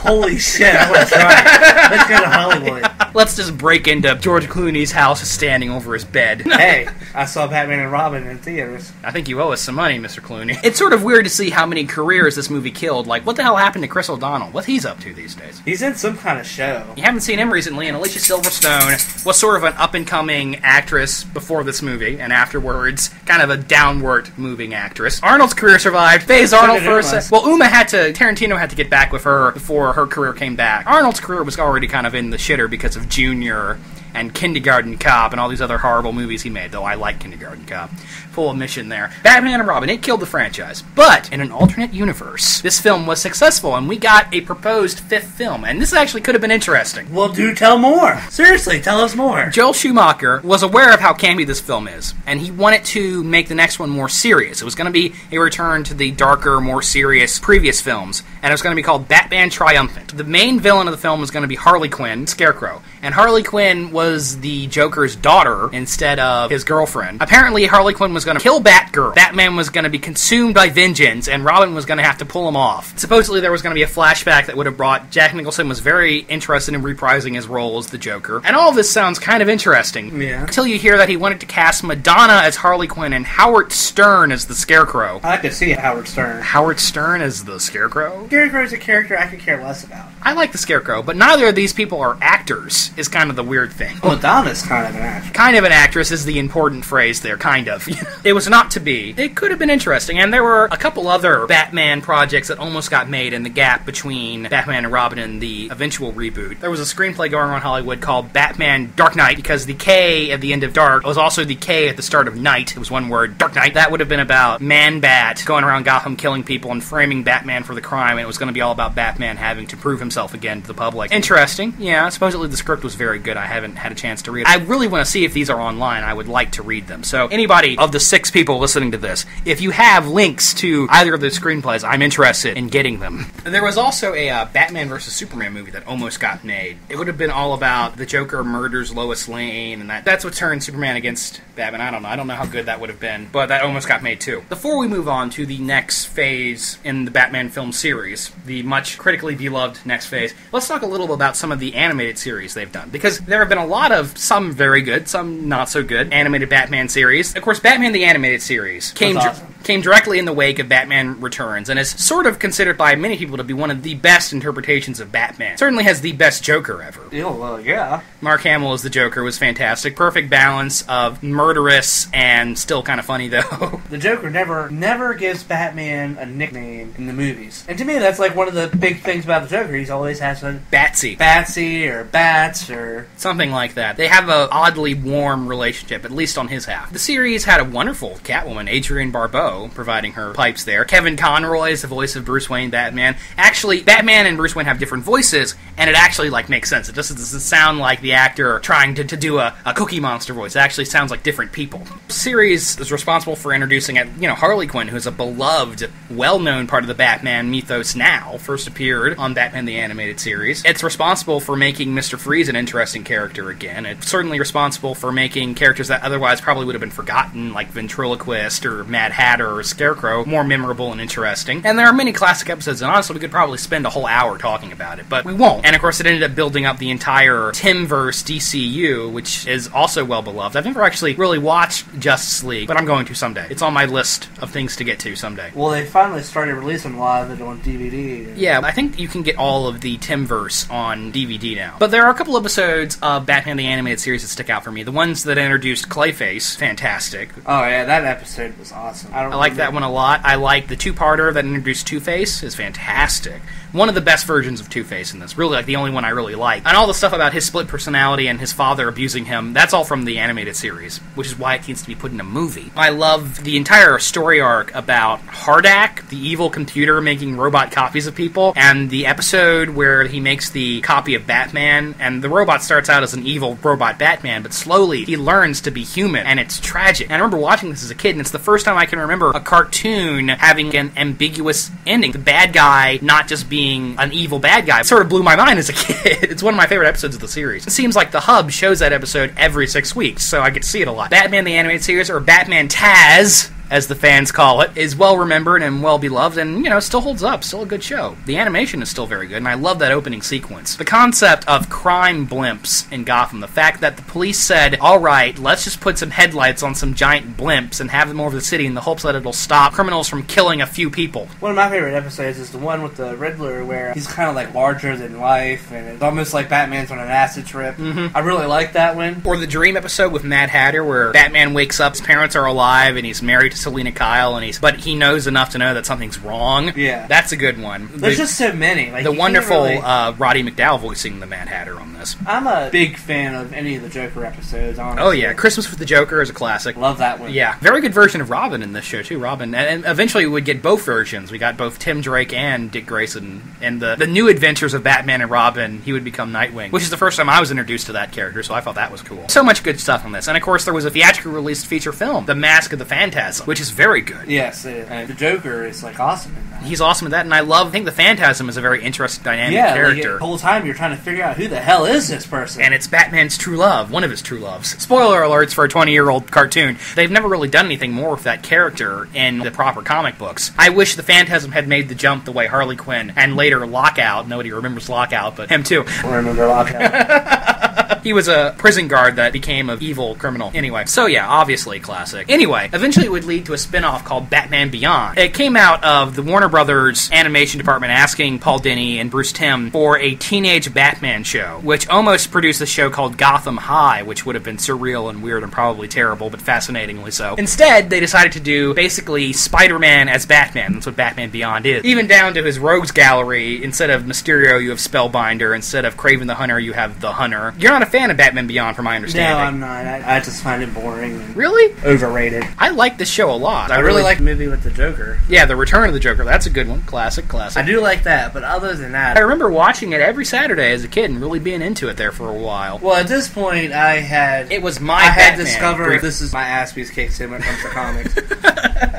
[SPEAKER 2] Holy shit, I want to try. Let's go to Hollywood.
[SPEAKER 1] Let's just break into George Clooney's house standing over his bed.
[SPEAKER 2] Hey, I saw Batman and Robin in theaters.
[SPEAKER 1] I think you owe us some money, Mr. Clooney. It's sort of weird to see how many careers this movie killed. Like, what the hell happened to Chris O'Donnell? What he's up to these days?
[SPEAKER 2] He's in some kind of show.
[SPEAKER 1] You haven't seen him recently, and Alicia Silverstone was sort of an up-and-coming actress before this movie, and afterwards, kind of a downward-moving actress. Arnold's career survived. Phase Arnold first. Well, Tarantino had to get back with her before her career came back. Arnold's career was already kind of in the shitter because of Junior and Kindergarten Cop and all these other horrible movies he made, though I like Kindergarten Cop. Full admission there. Batman and Robin, it killed the franchise. But in an alternate universe, this film was successful, and we got a proposed 5th film, and this actually could have been interesting.
[SPEAKER 2] Well, do tell more. Seriously, tell us more.
[SPEAKER 1] Joel Schumacher was aware of how campy this film is, and he wanted to make the next one more serious. It was going to be a return to the darker, more serious previous films, and it was going to be called Batman Triumphant. The main villain of the film was going to be Harley Quinn, Scarecrow, and Harley Quinn was the Joker's daughter instead of his girlfriend. Apparently, Harley Quinn was going to kill Batgirl. Batman was going to be consumed by vengeance, and Robin was going to have to pull him off. Supposedly, there was going to be a flashback that would have brought Jack Nicholson was very interested in reprising his role as the Joker. And all of this sounds kind of interesting.
[SPEAKER 2] Yeah.
[SPEAKER 1] Until you hear that he wanted to cast Madonna as Harley Quinn and Howard Stern as the Scarecrow.
[SPEAKER 2] I could see Howard Stern.
[SPEAKER 1] Howard Stern as the Scarecrow?
[SPEAKER 2] Scarecrow is a character I could care less about.
[SPEAKER 1] I like the Scarecrow, but neither of these people are actors, is kind of the weird thing.
[SPEAKER 2] Well, Madonna's kind of an actress.
[SPEAKER 1] Kind of an actress is the important phrase there, kind of. It was not to be. It could have been interesting, and there were a couple other Batman projects that almost got made in the gap between Batman and Robin and the eventual reboot. There was a screenplay going around Hollywood called Batman Dark Knight, because the K at the end of Dark was also the K at the start of Night. It was one word, Dark Knight. That would have been about Man-Bat going around Gotham killing people and framing Batman for the crime, and it was going to be all about Batman having to prove himself again to the public. Interesting. Yeah, supposedly the script was very good. I haven't had a chance to read it. I really want to see if these are online. I would like to read them. So anybody of the 6 people listening to this, if you have links to either of the screenplays, I'm interested in getting them. There was also a Batman vs. Superman movie that almost got made. It would have been all about the Joker murders Lois Lane, and that's what turned Superman against Batman. I don't know how good that would have been, but that almost got made too. Before we move on to the next phase in the Batman film series, the much critically beloved next phase, let's talk a little bit about some of the animated series they've done, because there have been a lot of, some very good, some not so good, animated Batman series. Of course, Batman the Animated Series came directly in the wake of Batman Returns, and is sort of considered by many people to be one of the best interpretations of Batman. Certainly has the best Joker ever.
[SPEAKER 2] Oh, well, yeah.
[SPEAKER 1] Mark Hamill as the Joker was fantastic. Perfect balance of murderous and still kind of funny, though.
[SPEAKER 2] The Joker never gives Batman a nickname in the movies. And to me, that's like one of the big things about the Joker. He's always has a Batsy or Bats or
[SPEAKER 1] something like that. They have a oddly warm relationship, at least on his half. The series had a wonderful Catwoman, Adrienne Barbeau, providing her pipes there. Kevin Conroy is the voice of Bruce Wayne Batman. Actually, Batman and Bruce Wayne have different voices, and it actually makes sense. It just doesn't sound like the actor trying to do a Cookie Monster voice. It actually sounds like different people. The series is responsible for introducing Harley Quinn, who's a beloved, well-known part of the Batman mythos now, first appeared on Batman the Animated Series. It's responsible for making Mr. Freeze an interesting character again. It's certainly responsible for making characters that otherwise probably would have been forgotten, like Ventriloquist or Mad Hatter or Scarecrow, more memorable and interesting. And there are many classic episodes, and honestly, we could probably spend a whole hour talking about it, but we won't. And of course, it ended up building up the entire Timverse DCU, which is also well beloved. I've never actually really watched Justice League, but I'm going to someday. It's on my list of things to get to someday.
[SPEAKER 2] Well, they finally started releasing a lot of it on DVD.
[SPEAKER 1] Yeah, I think you can get all of the Timverse on DVD now. But there are a couple episodes of Batman the Animated Series that stick out for me. The ones that introduced Clayface, fantastic.
[SPEAKER 2] Oh yeah, that episode was awesome. I
[SPEAKER 1] like that one a lot. I like the two-parter that introduced Two-Face, is fantastic. One of the best versions of Two-Face in this. Really, the only one I really like. And all the stuff about his split personality and his father abusing him, that's all from the animated series, which is why it needs to be put in a movie. I love the entire story arc about Hardak, the evil computer making robot copies of people, and the episode where he makes the copy of Batman, and the robot starts out as an evil robot Batman, but slowly he learns to be human, and it's tragic. And I remember watching this as a kid, and it's the first time I can remember a cartoon having an ambiguous ending. The bad guy not just being an evil bad guy. It sort of blew my mind as a kid. It's one of my favorite episodes of the series. It seems like the Hub shows that episode every 6 weeks, so I get to see it a lot. Batman the Animated Series, or Batman Taz, as the fans call it, is well remembered and well beloved, and, still holds up. Still a good show. The animation is still very good, and I love that opening sequence. The concept of crime blimps in Gotham, the fact that the police said, alright, let's just put some headlights on some giant blimps and have them over the city in the hopes that it'll stop criminals from killing a few people.
[SPEAKER 2] One of my favorite episodes is the one with the Riddler, where he's kind of larger than life, and it's almost like Batman's on an acid trip. I really like that one.
[SPEAKER 1] Or the Dream episode with Mad Hatter, where Batman wakes up, his parents are alive, and he's married to Selena Kyle, but he knows enough to know that something's wrong.
[SPEAKER 2] Yeah.
[SPEAKER 1] That's a good one.
[SPEAKER 2] There's just so many. Like,
[SPEAKER 1] the wonderful
[SPEAKER 2] really...
[SPEAKER 1] Roddy McDowall voicing the Mad Hatter on this.
[SPEAKER 2] I'm a big fan of any of the Joker episodes, honestly.
[SPEAKER 1] Oh, yeah. Christmas with the Joker is a classic.
[SPEAKER 2] Love that one.
[SPEAKER 1] Yeah. Very good version of Robin in this show, too. Robin. And eventually we would get both versions. We got both Tim Drake and Dick Grayson. And the new adventures of Batman and Robin, he would become Nightwing, which is the first time I was introduced to that character, so I thought that was cool. So much good stuff on this. And, of course, there was a theatrically released feature film, The Mask of the Phantasm, which is very good.
[SPEAKER 2] Yes, it is. And the Joker is, like, awesome in that.
[SPEAKER 1] He's awesome in that, and I think the Phantasm is a very interesting, dynamic character.
[SPEAKER 2] Like, the whole time you're trying to figure out who the hell is this person.
[SPEAKER 1] And it's Batman's true love, one of his true loves. Spoiler alerts for a 20-year-old cartoon. They've never really done anything more with that character in the proper comic books. I wish the Phantasm had made the jump the way Harley Quinn, and later Lockout, nobody remembers Lockout, but him too.
[SPEAKER 2] I remember Lockout.
[SPEAKER 1] He was a prison guard that became an evil criminal. Anyway, so yeah, obviously classic. Anyway, eventually it would lead to a spin-off called Batman Beyond. It came out of the Warner Brothers animation department asking Paul Dini and Bruce Timm for a teenage Batman show, which almost produced a show called Gotham High, which would have been surreal and weird and probably terrible, but fascinatingly so. Instead, they decided to do basically Spider-Man as Batman. That's what Batman Beyond is. Even down to his rogues gallery, instead of Mysterio, you have Spellbinder. Instead of Kraven the Hunter, you have the Hunter. You're not a fan of Batman Beyond, from my understanding.
[SPEAKER 2] No, I'm not. I just find it boring. And
[SPEAKER 1] really?
[SPEAKER 2] Overrated.
[SPEAKER 1] I like this show a lot.
[SPEAKER 2] I really like the movie with the Joker.
[SPEAKER 1] Yeah, The Return of the Joker. That's a good one. Classic.
[SPEAKER 2] I do like that, but other than that...
[SPEAKER 1] I remember watching it every Saturday as a kid and really being into it there for a while.
[SPEAKER 2] Well, at this point, I had discovered this is my ass piece kicked in when it comes to comics.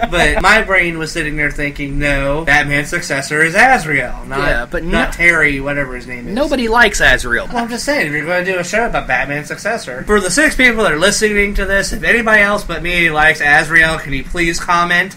[SPEAKER 2] But my brain was sitting there thinking, no, Batman's successor is Azrael, not Terry, whatever his name is.
[SPEAKER 1] Nobody likes Azrael.
[SPEAKER 2] Well, I'm just saying, if you're going to do a show about Batman's successor, for the 6 people that are listening to this, if anybody else but me likes Azrael, can you please comment?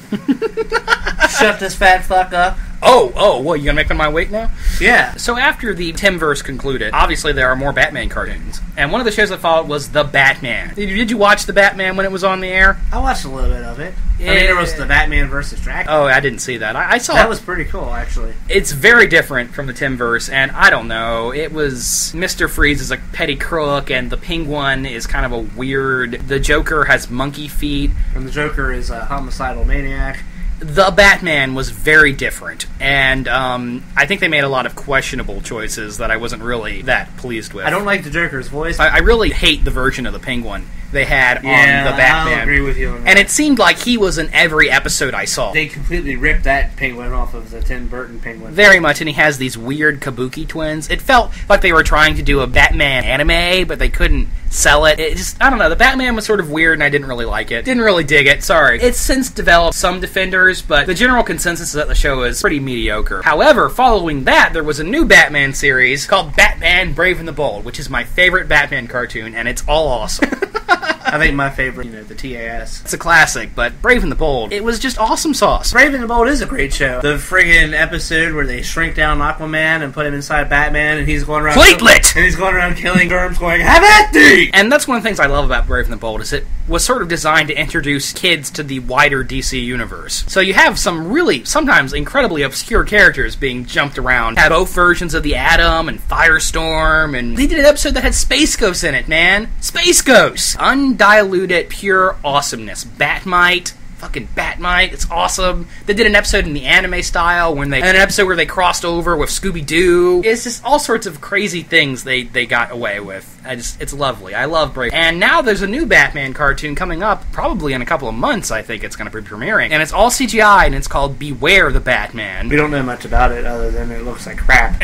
[SPEAKER 2] Shut this fat fuck up.
[SPEAKER 1] Oh, what, you gonna make fun of my weight now?
[SPEAKER 2] Yeah.
[SPEAKER 1] So after the Timmverse concluded, obviously there are more Batman cartoons. And one of the shows that followed was The Batman. Did you watch The Batman when it was on the air?
[SPEAKER 2] I watched a little bit of it. I mean, there was The Batman versus Dracula.
[SPEAKER 1] Oh, I didn't see that. I saw
[SPEAKER 2] that was pretty cool, actually.
[SPEAKER 1] It's very different from the Timmverse, and I don't know. It was Mr. Freeze is a petty crook, and the Penguin is kind of a weird... The Joker has monkey feet.
[SPEAKER 2] And the Joker is a homicidal maniac.
[SPEAKER 1] The Batman was very different, and I think they made a lot of questionable choices that I wasn't really that pleased with.
[SPEAKER 2] I don't like the Joker's voice.
[SPEAKER 1] I really hate the version of the Penguin they had on the Batman.
[SPEAKER 2] I agree with you on that.
[SPEAKER 1] And it seemed like he was in every episode I saw.
[SPEAKER 2] They completely ripped that Penguin off of the Tim Burton Penguin.
[SPEAKER 1] Very much, and he has these weird kabuki twins. It felt like they were trying to do a Batman anime, but they couldn't sell it. It just, I don't know, the Batman was sort of weird and I didn't really like it. Didn't really dig it, sorry. It's since developed some defenders, but the general consensus is that the show is pretty mediocre. However, following that, there was a new Batman series called Batman Brave and the Bold, which is my favorite Batman cartoon, and it's all awesome.
[SPEAKER 2] I think my favorite, the TAS.
[SPEAKER 1] It's a classic, but Brave and the Bold, it was just awesome sauce.
[SPEAKER 2] Brave and the Bold is a great show. The friggin' episode where they shrink down Aquaman and put him inside Batman, and he's going around...
[SPEAKER 1] Platelet!
[SPEAKER 2] And he's going around killing germs, going, have at thee!
[SPEAKER 1] And that's one of the things I love about Brave and the Bold, is it was sort of designed to introduce kids to the wider DC universe. So you have some really, sometimes incredibly obscure characters being jumped around. Had both versions of the Atom and Firestorm, and they did an episode that had Space Ghosts in it, man. Space Ghosts! Undiluted, pure awesomeness. Batmite. Fucking Batmite, it's awesome. They did an episode in the anime style, and an episode where they crossed over with Scooby-Doo. It's just all sorts of crazy things they got away with. It's lovely. I love Brave. And now there's a new Batman cartoon coming up, probably in a couple of months, I think it's going to be premiering. And it's all CGI, and it's called Beware the Batman.
[SPEAKER 2] We don't know much about it, other than it looks like crap.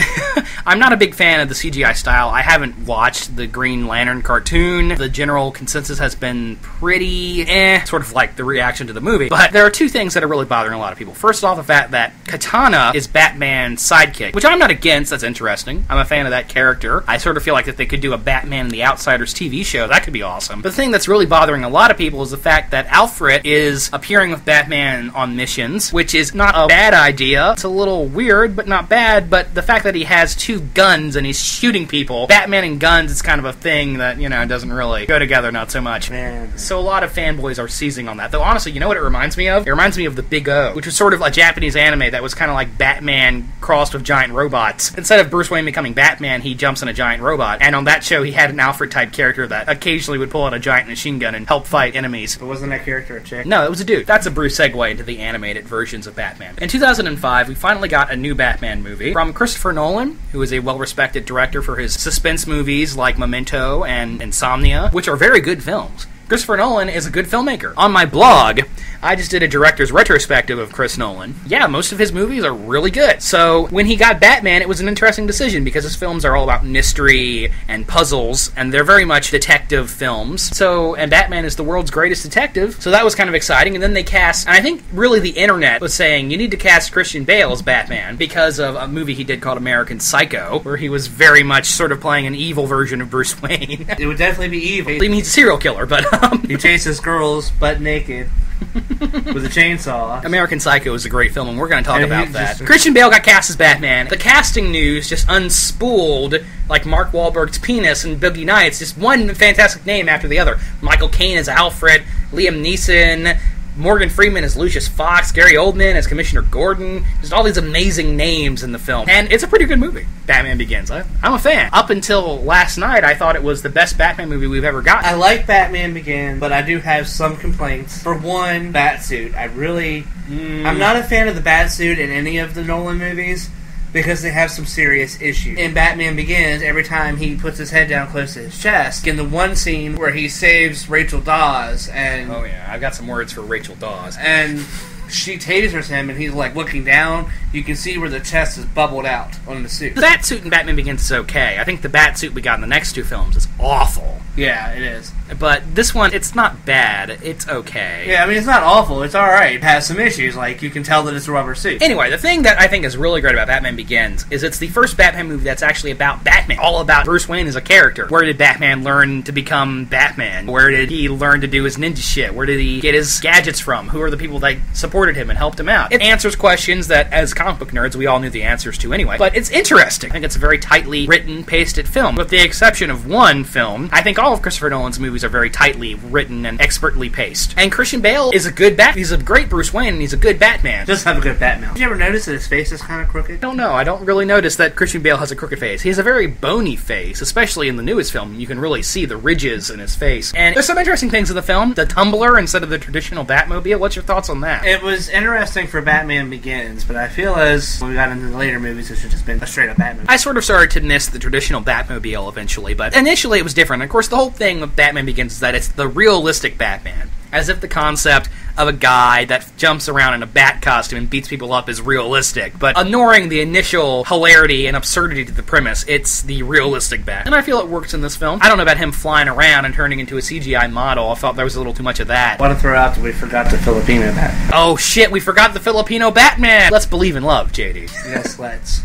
[SPEAKER 1] I'm not a big fan of the CGI style. I haven't watched the Green Lantern cartoon. The general consensus has been pretty sort of like the reaction to the movie. But there are two things that are really bothering a lot of people. First off, the fact that Katana is Batman's sidekick, which I'm not against. That's interesting. I'm a fan of that character. I sort of feel like if they could do a Batman and the Outsiders TV show, that could be awesome. But the thing that's really bothering a lot of people is the fact that Alfred is appearing with Batman on missions, which is not a bad idea. It's a little weird, but not bad. But the fact that he has two guns and he's shooting people, Batman and guns is kind of a thing that, doesn't really go together, not so much.
[SPEAKER 2] Man.
[SPEAKER 1] So a lot of fanboys are seizing on that. Though honestly, you know what it reminds me of? It reminds me of The Big O, which was sort of a Japanese anime that was kind of like Batman crossed with giant robots. Instead of Bruce Wayne becoming Batman, he jumps in a giant robot. And on that show, he had an Alfred-type character that occasionally would pull out a giant machine gun and help fight enemies.
[SPEAKER 2] But wasn't that character a chick?
[SPEAKER 1] No, it was a dude. That's a Bruce segue into the animated versions of Batman. In 2005, we finally got a new Batman movie from Christopher Nolan, who is a well-respected director for his suspense movies like Memento and Insomnia, which are very good films. Christopher Nolan is a good filmmaker. On my blog, I just did a director's retrospective of Chris Nolan. Yeah, most of his movies are really good. So when he got Batman, it was an interesting decision because his films are all about mystery and puzzles, and they're very much detective films. And Batman is the world's greatest detective, so that was kind of exciting. And then they cast, and I think really the internet was saying, you need to cast Christian Bale as Batman because of a movie he did called American Psycho, where he was very much sort of playing an evil version of Bruce Wayne.
[SPEAKER 2] It would definitely be evil.
[SPEAKER 1] I mean, he's a serial killer, but
[SPEAKER 2] he chases girls butt naked with a chainsaw.
[SPEAKER 1] American Psycho is a great film, and we're going to talk about that. Christian Bale got cast as Batman. The casting news just unspooled like Mark Wahlberg's penis in Boogie Nights. Just one fantastic name after the other. Michael Caine as Alfred, Liam Neeson, Morgan Freeman as Lucius Fox, Gary Oldman as Commissioner Gordon. Just all these amazing names in the film. And it's a pretty good movie, Batman Begins. I'm a fan. Up until last night, I thought it was the best Batman movie we've ever gotten.
[SPEAKER 2] I like Batman Begins, but I do have some complaints. For one, Batsuit. I'm not a fan of the Batsuit in any of the Nolan movies, because they have some serious issues. In Batman Begins, every time he puts his head down close to his chest, in the one scene where he saves Rachel Dawes, and...
[SPEAKER 1] Oh yeah, I've got some words for Rachel Dawes.
[SPEAKER 2] And she tasers him, and he's, like, looking down. You can see where the chest is bubbled out on the suit.
[SPEAKER 1] The Batsuit in Batman Begins is okay. I think the Batsuit we got in the next two films is awful.
[SPEAKER 2] Yeah, it is.
[SPEAKER 1] But this one, it's not bad. It's okay.
[SPEAKER 2] Yeah, I mean, it's not awful. It's alright. It has some issues. Like, you can tell that it's a rubber suit.
[SPEAKER 1] Anyway, the thing that I think is really great about Batman Begins is it's the first Batman movie that's actually about Batman. All about Bruce Wayne as a character. Where did Batman learn to become Batman? Where did he learn to do his ninja shit? Where did he get his gadgets from? Who are the people that supported him and helped him out? It answers questions that, as comic book nerds, we all knew the answers to anyway. But it's interesting. I think it's a very tightly written, pasted film. With the exception of one film, I think all of Christopher Nolan's movies are very tightly written and expertly paced. And Christian Bale is a good He's a great Bruce Wayne, and he's a good Batman.
[SPEAKER 2] Just have a good Batman. Did you ever notice that his face is kind of crooked?
[SPEAKER 1] I don't know. I don't really notice that Christian Bale has a crooked face. He has a very bony face, especially in the newest film. You can really see the ridges in his face. And there's some interesting things in the film. The Tumbler instead of the traditional Batmobile. What's your thoughts on that?
[SPEAKER 2] It was interesting for Batman Begins, but I feel as when we got into the later movies, it should have just been a straight-up Batman.
[SPEAKER 1] I sort of started to miss the traditional Batmobile eventually, but initially it was different. Of course, the whole thing with Batman Begins is that it's the realistic Batman. As if the concept of a guy that jumps around in a bat costume and beats people up is realistic. But ignoring the initial hilarity and absurdity to the premise, it's the realistic Bat. And I feel it works in this film. I don't know about him flying around and turning into a CGI model. I thought there was a little too much of that.
[SPEAKER 2] I want to throw out that we forgot the Filipino Bat.
[SPEAKER 1] Oh shit, we forgot the Filipino Batman! Let's believe in love, JD.
[SPEAKER 2] Yes, let's.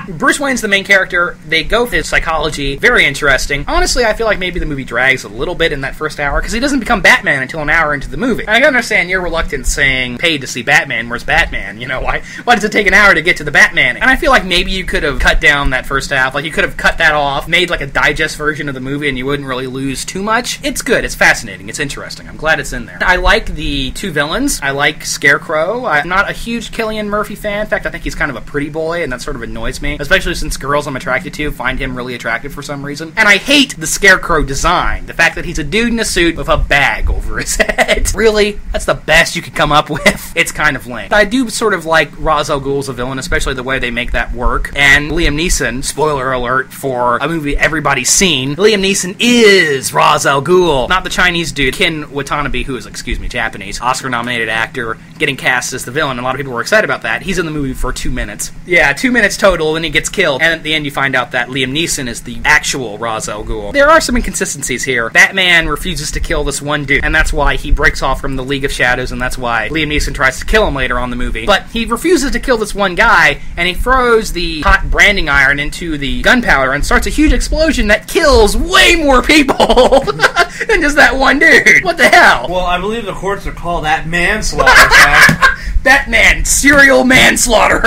[SPEAKER 1] Bruce Wayne's the main character. They go for his psychology. Very interesting. Honestly, I feel like maybe the movie drags a little bit in that first hour, because he doesn't become Batman until an hour into the movie. I understand your reluctance saying, paid to see Batman, where's Batman? You know, why does it take an hour to get to the Batman? And I feel like maybe you could have cut down that first half. Like, you could have cut that off, made like a digest version of the movie, and you wouldn't really lose too much. It's good. It's fascinating. It's interesting. I'm glad it's in there. I like the two villains. I like Scarecrow. I'm not a huge Cillian Murphy fan. In fact, I think he's kind of a pretty boy, and that sort of annoys me. Especially since girls I'm attracted to find him really attractive for some reason. And I hate the Scarecrow design. The fact that he's a dude in a suit with a bag over his head. Really? That's the best you could come up with? It's kind of lame. I do sort of like Ra's al Ghul as a villain, especially the way they make that work. And Liam Neeson, spoiler alert for a movie everybody's seen, Liam Neeson is Ra's al Ghul. Not the Chinese dude, Ken Watanabe, who is, Japanese, Oscar-nominated actor, getting cast as the villain. A lot of people were excited about that. He's in the movie for 2 minutes. Yeah, 2 minutes total, then he gets killed. And at the end you find out that Liam Neeson is the actual Ra's al Ghul. There are some inconsistencies here. Batman refuses to kill this one dude, and that's why he breaks off from the League of Shadows, and that's why Liam Neeson tries to kill him later on in the movie. But he refuses to kill this one guy, and he throws the hot branding iron into the gunpowder and starts a huge explosion that kills way more people than just that one dude. What the hell?
[SPEAKER 2] Well, I believe the courts are called that manslaughter, Jack.
[SPEAKER 1] Batman, serial manslaughter.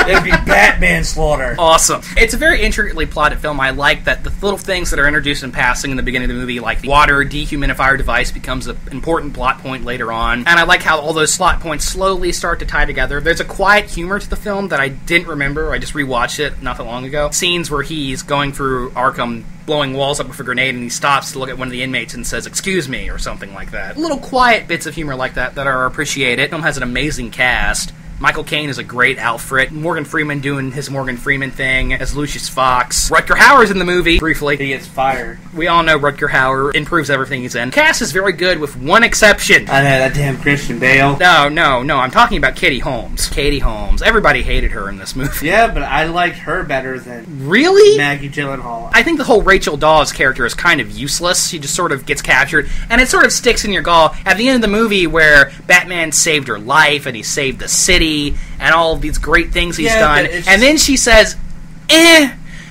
[SPEAKER 2] It'd be Batman slaughter.
[SPEAKER 1] Awesome. It's a very intricately plotted film. I like that the little things that are introduced in passing in the beginning of the movie, like the water dehumidifier device, becomes an important plot point later on. And I like how all those plot points slowly start to tie together. There's a quiet humor to the film that I didn't remember. I just rewatched it not that long ago. Scenes where he's going through Arkham, blowing walls up with a grenade, and he stops to look at one of the inmates and says, "Excuse me," or something like that. Little quiet bits of humor like that are appreciated. The film has an amazing cast. Michael Caine is a great Alfred. Morgan Freeman doing his Morgan Freeman thing as Lucius Fox. Rutger Hauer's in the movie, briefly.
[SPEAKER 2] He gets fired.
[SPEAKER 1] We all know Rutger Hauer improves everything he's in. Cast is very good with one exception.
[SPEAKER 2] I know, that damn Christian Bale.
[SPEAKER 1] No, I'm talking about Katie Holmes. Katie Holmes. Everybody hated her in this movie.
[SPEAKER 2] Yeah, but I liked her better than
[SPEAKER 1] Really?
[SPEAKER 2] Maggie Gyllenhaal.
[SPEAKER 1] I think the whole Rachel Dawes character is kind of useless. She just sort of gets captured, and it sort of sticks in your gall at the end of the movie where Batman saved her life, and he saved the city, and all of these great things he's done. And then she says,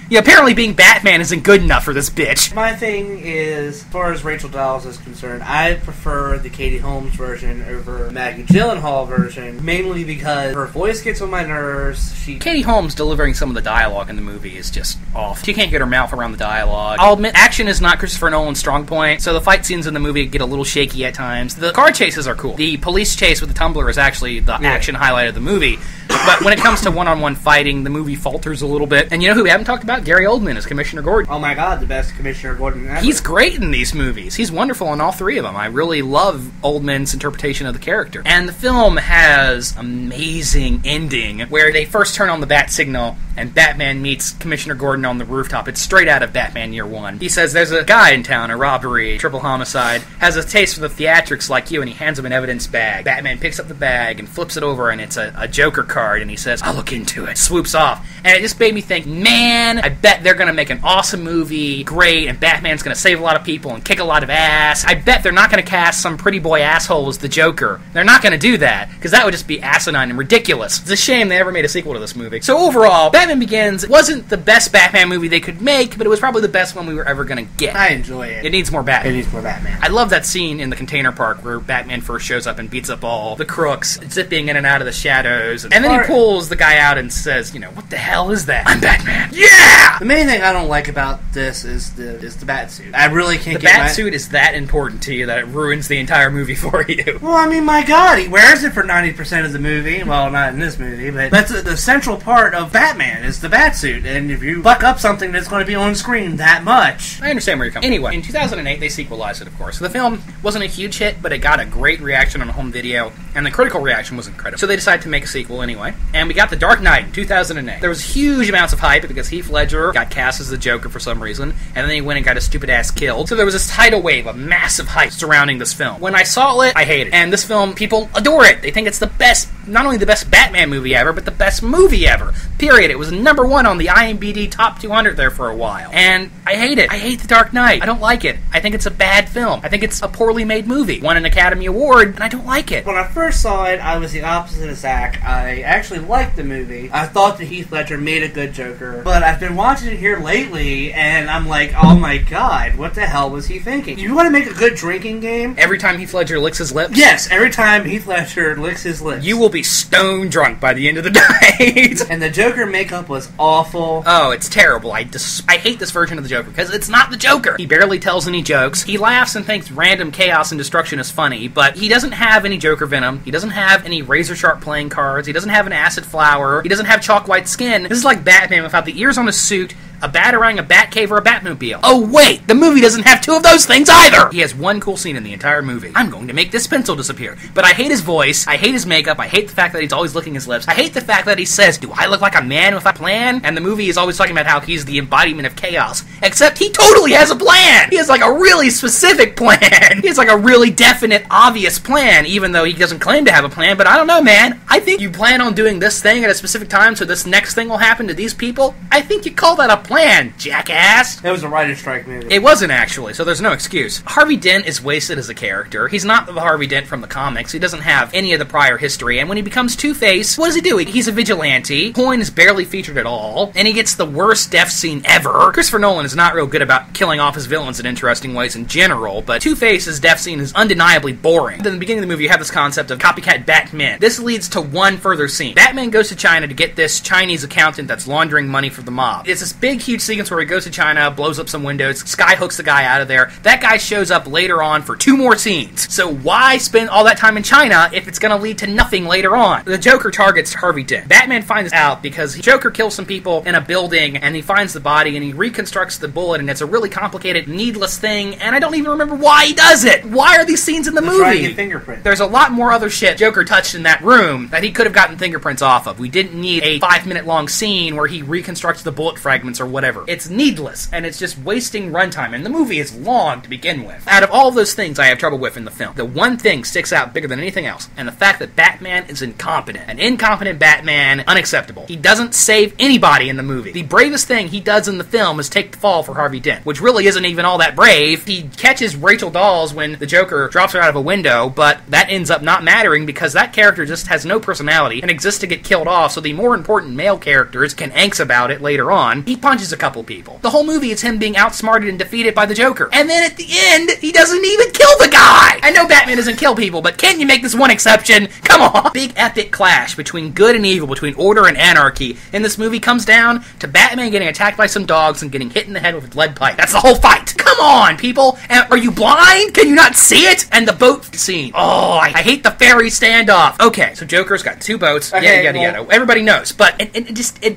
[SPEAKER 1] yeah, apparently being Batman isn't good enough for this bitch.
[SPEAKER 2] My thing is, as far as Rachel Dawes is concerned, I prefer the Katie Holmes version over Maggie Gyllenhaal version, mainly because her voice gets on my nerves.
[SPEAKER 1] Katie Holmes delivering some of the dialogue in the movie is just off. She can't get her mouth around the dialogue. I'll admit, action is not Christopher Nolan's strong point, so the fight scenes in the movie get a little shaky at times. The car chases are cool. The police chase with the tumbler is actually the action highlight of the movie. But when it comes to one-on-one fighting, the movie falters a little bit. And you know who we haven't talked about? Gary Oldman as Commissioner Gordon.
[SPEAKER 2] Oh my god, the best Commissioner Gordon ever.
[SPEAKER 1] He's great in these movies. He's wonderful in all three of them. I really love Oldman's interpretation of the character. And the film has amazing ending where they first turn on the bat signal and Batman meets Commissioner Gordon on the rooftop. It's straight out of Batman Year One. He says, "There's a guy in town, a robbery, triple homicide, has a taste for the theatrics like you," and he hands him an evidence bag. Batman picks up the bag and flips it over, and it's a Joker card, and he says, "I'll look into it." Swoops off. And it just made me think, man, I bet they're going to make an awesome movie, great, and Batman's going to save a lot of people and kick a lot of ass. I bet they're not going to cast some pretty boy asshole as the Joker. They're not going to do that, because that would just be asinine and ridiculous. It's a shame they never made a sequel to this movie. So overall, Batman Begins wasn't the best Batman movie they could make, but it was probably the best one we were ever going to get.
[SPEAKER 2] I enjoy it.
[SPEAKER 1] It needs more Batman.
[SPEAKER 2] It needs more Batman.
[SPEAKER 1] I love that scene in the container park where Batman first shows up and beats up all the crooks, zipping in and out of the shadows. And then he pulls the guy out and says, "What the hell is that? I'm Batman." Yeah!
[SPEAKER 2] The main thing I don't like about this is the Batsuit. I really can't
[SPEAKER 1] get the Batsuit is that important to you that it ruins the entire movie for you.
[SPEAKER 2] Well, I mean, my god, he wears it for 90% of the movie. Well, not in this movie, but that's the central part of Batman is the Batsuit. And if you fuck up something that's going to be on screen that much...
[SPEAKER 1] I understand where you're coming from. Anyway, in 2008, they sequelized it, of course. The film wasn't a huge hit, but it got a great reaction on home video, and the critical reaction was incredible. So they decided to make a sequel anyway. And we got The Dark Knight in 2008. There was huge amounts of hype because Heath Ledger got cast as the Joker for some reason, and then he went and got his stupid ass killed. So there was this tidal wave of massive hype surrounding this film. When I saw it, I hated it. And this film, people adore it. They think it's the best, not only the best Batman movie ever, but the best movie ever. Period. It was #1 on the IMDb Top 200 there for a while. And I hate it. I hate The Dark Knight. I don't like it. I think it's a bad film. I think it's a poorly made movie. Won an Academy Award, and I don't like it.
[SPEAKER 2] When I first saw it, I was the opposite of Zach. I actually liked the movie. I thought that Heath Ledger made a good Joker. But I've been watching it here lately, and I'm like, oh my god, what the hell was he thinking? You want to make a good drinking game?
[SPEAKER 1] Every time Heath Ledger licks his lips?
[SPEAKER 2] Yes, every time Heath Ledger licks his lips.
[SPEAKER 1] You will be stone drunk by the end of the night.
[SPEAKER 2] And the Joker makeup was awful.
[SPEAKER 1] Oh, it's terrible. I hate this version of the Joker, because it's not the Joker. He barely tells any jokes. He laughs and thinks random chaos and destruction is funny, but he doesn't have any Joker venom. He doesn't have any razor-sharp playing cards. He doesn't have an acid flower. He doesn't have chalk white skin. This is like Batman without the ears on his suit, a Batarang, a Batcave, or a Batmobile. Oh wait, the movie doesn't have two of those things either! He has one cool scene in the entire movie. I'm going to make this pencil disappear. But I hate his voice, I hate his makeup, I hate the fact that he's always licking his lips, I hate the fact that he says, "Do I look like a man with a plan?" And the movie is always talking about how he's the embodiment of chaos. Except he totally has a plan! He has like a really specific plan! He has like a really definite, obvious plan, even though he doesn't claim to have a plan, but I don't know, man. I think you plan on doing this thing at a specific time so this next thing will happen to these people. I think you call that a plan. plan, jackass!
[SPEAKER 2] It was a writer's strike movie.
[SPEAKER 1] It wasn't actually, so there's no excuse. Harvey Dent is wasted as a character. He's not the Harvey Dent from the comics. He doesn't have any of the prior history, and when he becomes Two-Face, what does he do? He's a vigilante. Coin is barely featured at all, and he gets the worst death scene ever. Christopher Nolan is not real good about killing off his villains in interesting ways in general, but Two-Face's death scene is undeniably boring. In the beginning of the movie, you have this concept of copycat Batman. This leads to one further scene. Batman goes to China to get this Chinese accountant that's laundering money for the mob. It's this big, huge sequence where he goes to China, blows up some windows, skyhooks the guy out of there. That guy shows up later on for 2 more scenes. So why spend all that time in China if it's going to lead to nothing later on? The Joker targets Harvey Dent. Batman finds out because Joker kills some people in a building, and he finds the body, and he reconstructs the bullet, and it's a really complicated, needless thing, and I don't even remember why he does it. Why are these scenes in the movie?
[SPEAKER 2] Trying to get fingerprints.
[SPEAKER 1] There's a lot more other shit Joker touched in that room that he could have gotten fingerprints off of. We didn't need a 5-minute long scene where he reconstructs the bullet fragments or whatever. It's needless, and it's just wasting runtime, and the movie is long to begin with. Out of all those things I have trouble with in the film, the one thing sticks out bigger than anything else, and the fact that Batman is incompetent. An incompetent Batman, unacceptable. He doesn't save anybody in the movie. The bravest thing he does in the film is take the fall for Harvey Dent, which really isn't even all that brave. He catches Rachel Dawes when the Joker drops her out of a window, but that ends up not mattering because that character just has no personality and exists to get killed off, so the more important male characters can angst about it later on. He punches a couple people. The whole movie is him being outsmarted and defeated by the Joker. And then at the end, he doesn't even kill the guy! I know Batman doesn't kill people, but can't you make this one exception? Come on! Big epic clash between good and evil, between order and anarchy in this movie comes down to Batman getting attacked by some dogs and getting hit in the head with a lead pipe. That's the whole fight! Come on, people! And are you blind? Can you not see it? And the boat scene. Oh, I hate the ferry standoff. Okay, so Joker's got 2 boats.
[SPEAKER 2] Okay,
[SPEAKER 1] Yada. Everybody knows. But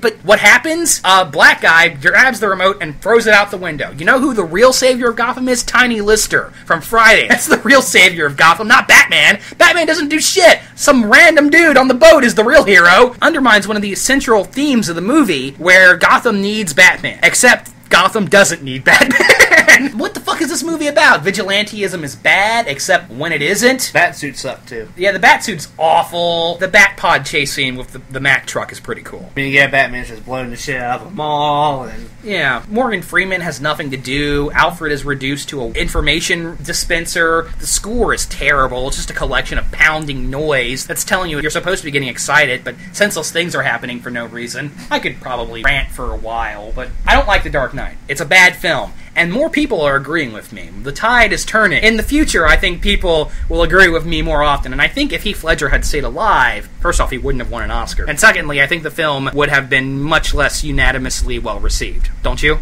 [SPEAKER 1] but what happens? Black guy grabs the remote and throws it out the window. You know who the real savior of Gotham is? Tiny Lister from Friday. That's the real savior of Gotham, not Batman. Batman doesn't do shit. Some random dude on the boat is the real hero. Undermines one of the central themes of the movie where Gotham needs Batman. Except Gotham doesn't need Batman. What the fuck is this movie about? Vigilanteism is bad, except when it isn't.
[SPEAKER 2] Batsuit sucked too.
[SPEAKER 1] Yeah, the Batsuit's awful. The Batpod chase scene with the Mack truck is pretty cool.
[SPEAKER 2] I mean, yeah, Batman's just blowing the shit out of a mall, and
[SPEAKER 1] yeah, Morgan Freeman has nothing to do. Alfred is reduced to an information dispenser. The score is terrible. It's just a collection of pounding noise that's telling you you're supposed to be getting excited, but senseless things are happening for no reason. I could probably rant for a while, but I don't like The Dark Knight. It's a bad film. And more people are agreeing with me. The tide is turning. In the future, I think people will agree with me more often. And I think if Heath Ledger had stayed alive, first off, he wouldn't have won an Oscar. And secondly, I think the film would have been much less unanimously well received. Don't you?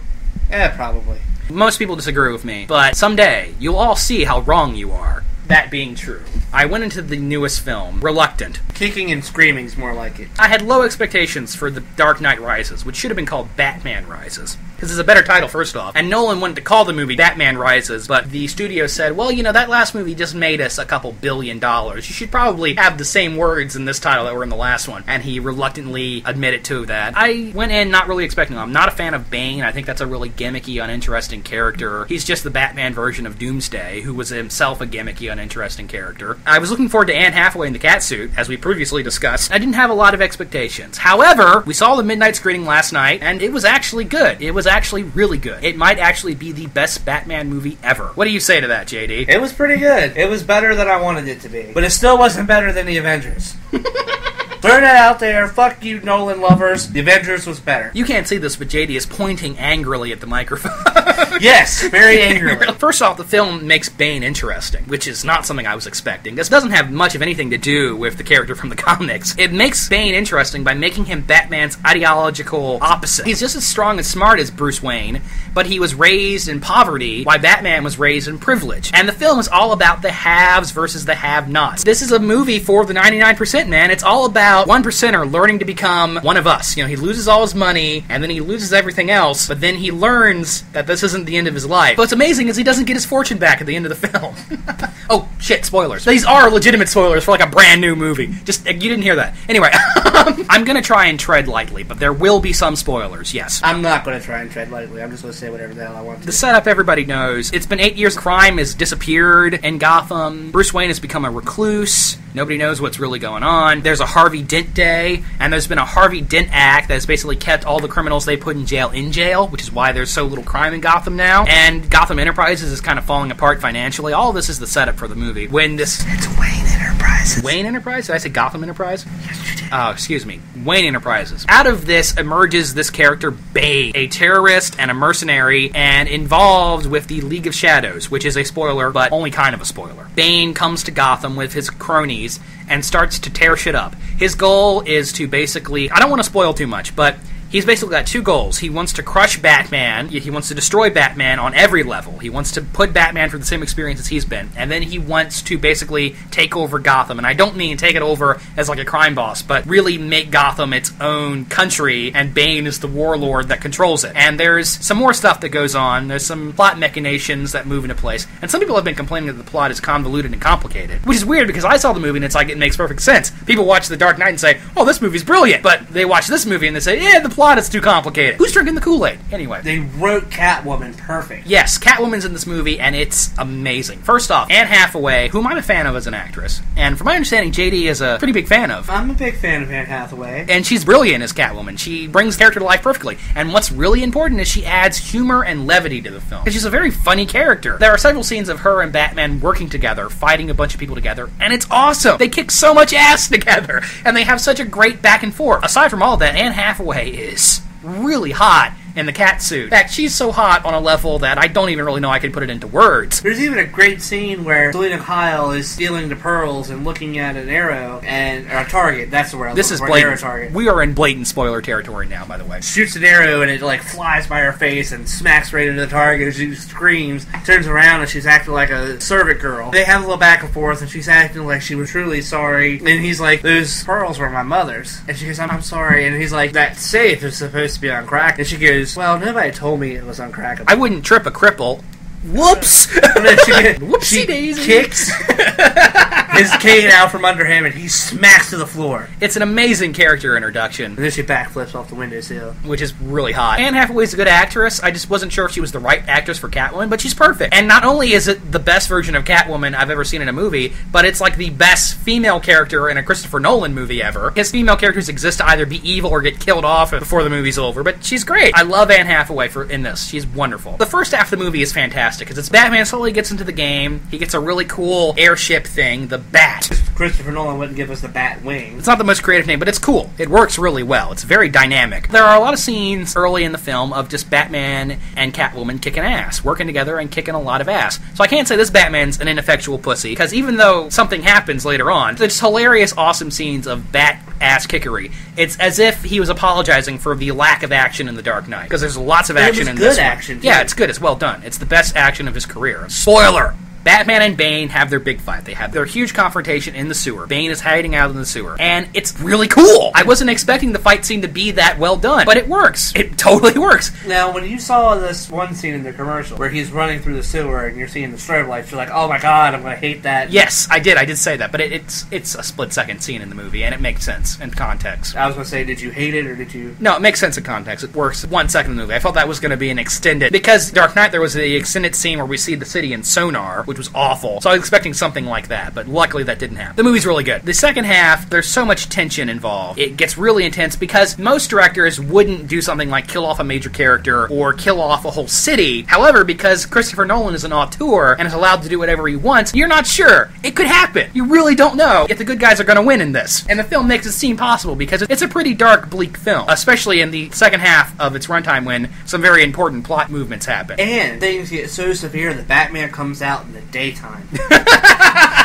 [SPEAKER 2] Yeah, probably.
[SPEAKER 1] Most people disagree with me. But someday, you'll all see how wrong you are. That being true, I went into the newest film reluctant.
[SPEAKER 2] Kicking and screaming's more like it.
[SPEAKER 1] I had low expectations for The Dark Knight Rises, which should have been called Batman Rises. Because it's a better title, first off. And Nolan wanted to call the movie Batman Rises, but the studio said, well, you know, that last movie just made us a couple $1 billion. You should probably have the same words in this title that were in the last one. And he reluctantly admitted to that. I went in not really expecting him. I'm not a fan of Bane. I think that's a really gimmicky, uninteresting character. He's just the Batman version of Doomsday, who was himself a gimmicky, uninteresting character. I was looking forward to Anne Hathaway in the catsuit, as we previously discussed. I didn't have a lot of expectations. However, we saw the midnight screening last night, and it was actually good. It was actually really good. It might actually be the best Batman movie ever. What do you say to that, JD?
[SPEAKER 2] It was pretty good. It was better than I wanted it to be. But it still wasn't better than The Avengers. Throw that out there. Fuck you, Nolan lovers. The Avengers was better.
[SPEAKER 1] You can't see this, but JD is pointing angrily at the microphone.
[SPEAKER 2] Yes, very angrily.
[SPEAKER 1] First off, the film makes Bane interesting, which is not something I was expecting. This doesn't have much of anything to do with the character from the comics. It makes Bane interesting by making him Batman's ideological opposite. He's just as strong and smart as Bruce Wayne, but he was raised in poverty, while Batman was raised in privilege. And the film is all about the haves versus the have-nots. This is a movie for the 99%, man. It's all about 1%er learning to become one of us. You know, he loses all his money, and then he loses everything else, but then he learns that this isn't the end of his life. What's amazing is he doesn't get his fortune back at the end of the film. Oh, shit, spoilers. These are legitimate spoilers for like a brand new movie. Just, you didn't hear that. Anyway, I'm gonna try and tread lightly, but there will be some spoilers, yes.
[SPEAKER 2] I'm not gonna try and tread lightly. I'm just gonna say whatever the hell I want to.
[SPEAKER 1] The setup everybody knows. It's been 8 years. Crime has disappeared in Gotham. Bruce Wayne has become a recluse. Nobody knows what's really going on. There's a Harvey Dent Day, and there's been a Harvey Dent Act that has basically kept all the criminals they put in jail, which is why there's so little crime in Gotham now. And Gotham Enterprises is kind of falling apart financially. All this is the setup for the movie.
[SPEAKER 2] It's Wayne Enterprises.
[SPEAKER 1] Wayne Enterprise? Did I say Gotham Enterprise? Yes, you did. Oh, excuse me. Wayne Enterprises. Out of this emerges this character, Bane, a terrorist and a mercenary, and involved with the League of Shadows, which is a spoiler, but only kind of a spoiler. Bane comes to Gotham with his cronies and starts to tear shit up. His goal is to basically... I don't want to spoil too much, but... he's basically got two goals. He wants to crush Batman. He wants to destroy Batman on every level. He wants to put Batman through the same experience as he's been. And then he wants to basically take over Gotham. And I don't mean take it over as like a crime boss, but really make Gotham its own country, and Bane is the warlord that controls it. And there's some more stuff that goes on. There's some plot machinations that move into place. And some people have been complaining that the plot is convoluted and complicated, which is weird because I saw the movie and it's like it makes perfect sense. People watch The Dark Knight and say, oh, this movie's brilliant. But they watch this movie and they say, yeah, the plot is too complicated. Who's drinking the Kool-Aid? Anyway.
[SPEAKER 2] They wrote Catwoman perfect.
[SPEAKER 1] Yes, Catwoman's in this movie, and it's amazing. First off, Anne Hathaway, whom I'm a fan of as an actress, and from my understanding, JD is a pretty big fan of.
[SPEAKER 2] I'm a big fan of Anne Hathaway.
[SPEAKER 1] And she's brilliant as Catwoman. She brings the character to life perfectly. And what's really important is she adds humor and levity to the film. Because she's a very funny character. There are several scenes of her and Batman working together, fighting a bunch of people together, and it's awesome. They kick so much ass together, and they have such a great back and forth. Aside from all that, Anne Hathaway is really hot in the cat suit. In fact, she's so hot on a level that I don't even really know I can put it into words.
[SPEAKER 2] There's even a great scene where Selena Kyle is stealing the pearls and looking at an arrow and or a target. That's the word.
[SPEAKER 1] This is blatant. Target. We are in blatant spoiler territory now, by the way.
[SPEAKER 2] Shoots an arrow and it like flies by her face and smacks right into the target. And she screams, turns around, and she's acting like a servant girl. They have a little back and forth, and she's acting like she was truly sorry. And he's like, "Those pearls were my mother's," and she goes, "I'm sorry." And he's like, "That safe is supposed to be on crack," and she goes, "Well, nobody told me it was uncrackable."
[SPEAKER 1] I wouldn't trip a cripple. Whoops!
[SPEAKER 2] And then
[SPEAKER 1] Whoopsie daisy!
[SPEAKER 2] Kicks his cane out from under him, and he smacks to the floor.
[SPEAKER 1] It's an amazing character introduction.
[SPEAKER 2] And then she backflips off the windowsill,
[SPEAKER 1] which is really hot. Anne Hathaway's a good actress. I just wasn't sure if she was the right actress for Catwoman, but she's perfect. And not only is it the best version of Catwoman I've ever seen in a movie, but it's like the best female character in a Christopher Nolan movie ever. His female characters exist to either be evil or get killed off before the movie's over, but she's great. I love Anne Hathaway in this. She's wonderful. The first half of the movie is fantastic, because it's Batman slowly gets into the game. He gets a really cool airship thing, the Bat.
[SPEAKER 2] Christopher Nolan wouldn't give us the Bat Wing.
[SPEAKER 1] It's not the most creative name, but it's cool. It works really well. It's very dynamic. There are a lot of scenes early in the film of just Batman and Catwoman kicking ass, working together and kicking a lot of ass. So I can't say this Batman's an ineffectual pussy, because even though something happens later on, it's hilarious, awesome scenes of Bat-ass kickery. It's as if he was apologizing for the lack of action in The Dark Knight, because there's lots of action in this one.
[SPEAKER 2] Action, too.
[SPEAKER 1] Yeah, it's good. It's well done. It's the best action of his career. Spoiler! Batman and Bane have their big fight. They have their huge confrontation in the sewer. Bane is hiding out in the sewer. And it's really cool. I wasn't expecting the fight scene to be that well done, but it works. It totally works.
[SPEAKER 2] Now, when you saw this one scene in the commercial where he's running through the sewer and you're seeing the strobe lights, you're like, oh my god, I'm going to hate that.
[SPEAKER 1] Yes, I did. I did say that, but it's a split-second scene in the movie, and it makes sense in context.
[SPEAKER 2] I was going to say, did you hate it, or did you...
[SPEAKER 1] No, it makes sense in context. It works 1 second in the movie. I thought that was going to be an extended... Because Dark Knight, there was the extended scene where we see the city in sonar, which was awful. So I was expecting something like that, but luckily that didn't happen. The movie's really good. The second half, there's so much tension involved. It gets really intense because most directors wouldn't do something like kill off a major character or kill off a whole city. However, because Christopher Nolan is an auteur and is allowed to do whatever he wants, you're not sure. It could happen. You really don't know if the good guys are going to win in this. And the film makes it seem possible because it's a pretty dark, bleak film, especially in the second half of its runtime when some very important plot movements happen.
[SPEAKER 2] And things get so severe that Batman comes out in the daytime.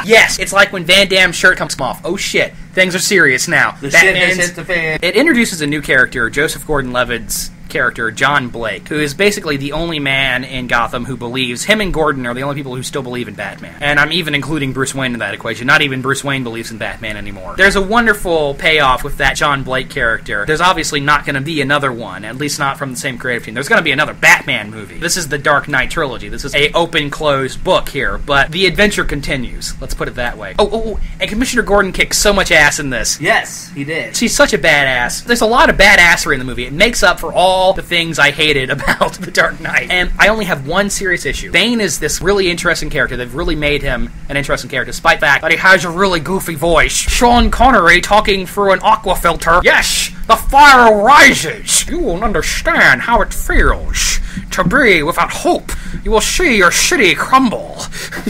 [SPEAKER 1] Yes, it's like when Van Damme's shirt comes off. Oh shit, things are serious now.
[SPEAKER 2] The shit has hit the fan.
[SPEAKER 1] It introduces a new character, Joseph Gordon-Levitt's character, John Blake, who is basically the only man in Gotham who believes, him and Gordon are the only people who still believe in Batman. And I'm even including Bruce Wayne in that equation. Not even Bruce Wayne believes in Batman anymore. There's a wonderful payoff with that John Blake character. There's obviously not going to be another one, at least not from the same creative team. There's going to be another Batman movie. This is the Dark Knight trilogy. This is a open-closed book here, but the adventure continues. Let's put it that way. Oh, and Commissioner Gordon kicks so much ass in this.
[SPEAKER 2] Yes, he did.
[SPEAKER 1] She's such a badass. There's a lot of badassery in the movie. It makes up for all all the things I hated about The Dark Knight. And I only have one serious issue. Bane is this really interesting character. They've really made him an interesting character, despite the fact that he has a really goofy voice. Sean Connery talking through an aqua filter. Yes, the fire rises. You will understand how it feels to be without hope. You will see your city crumble.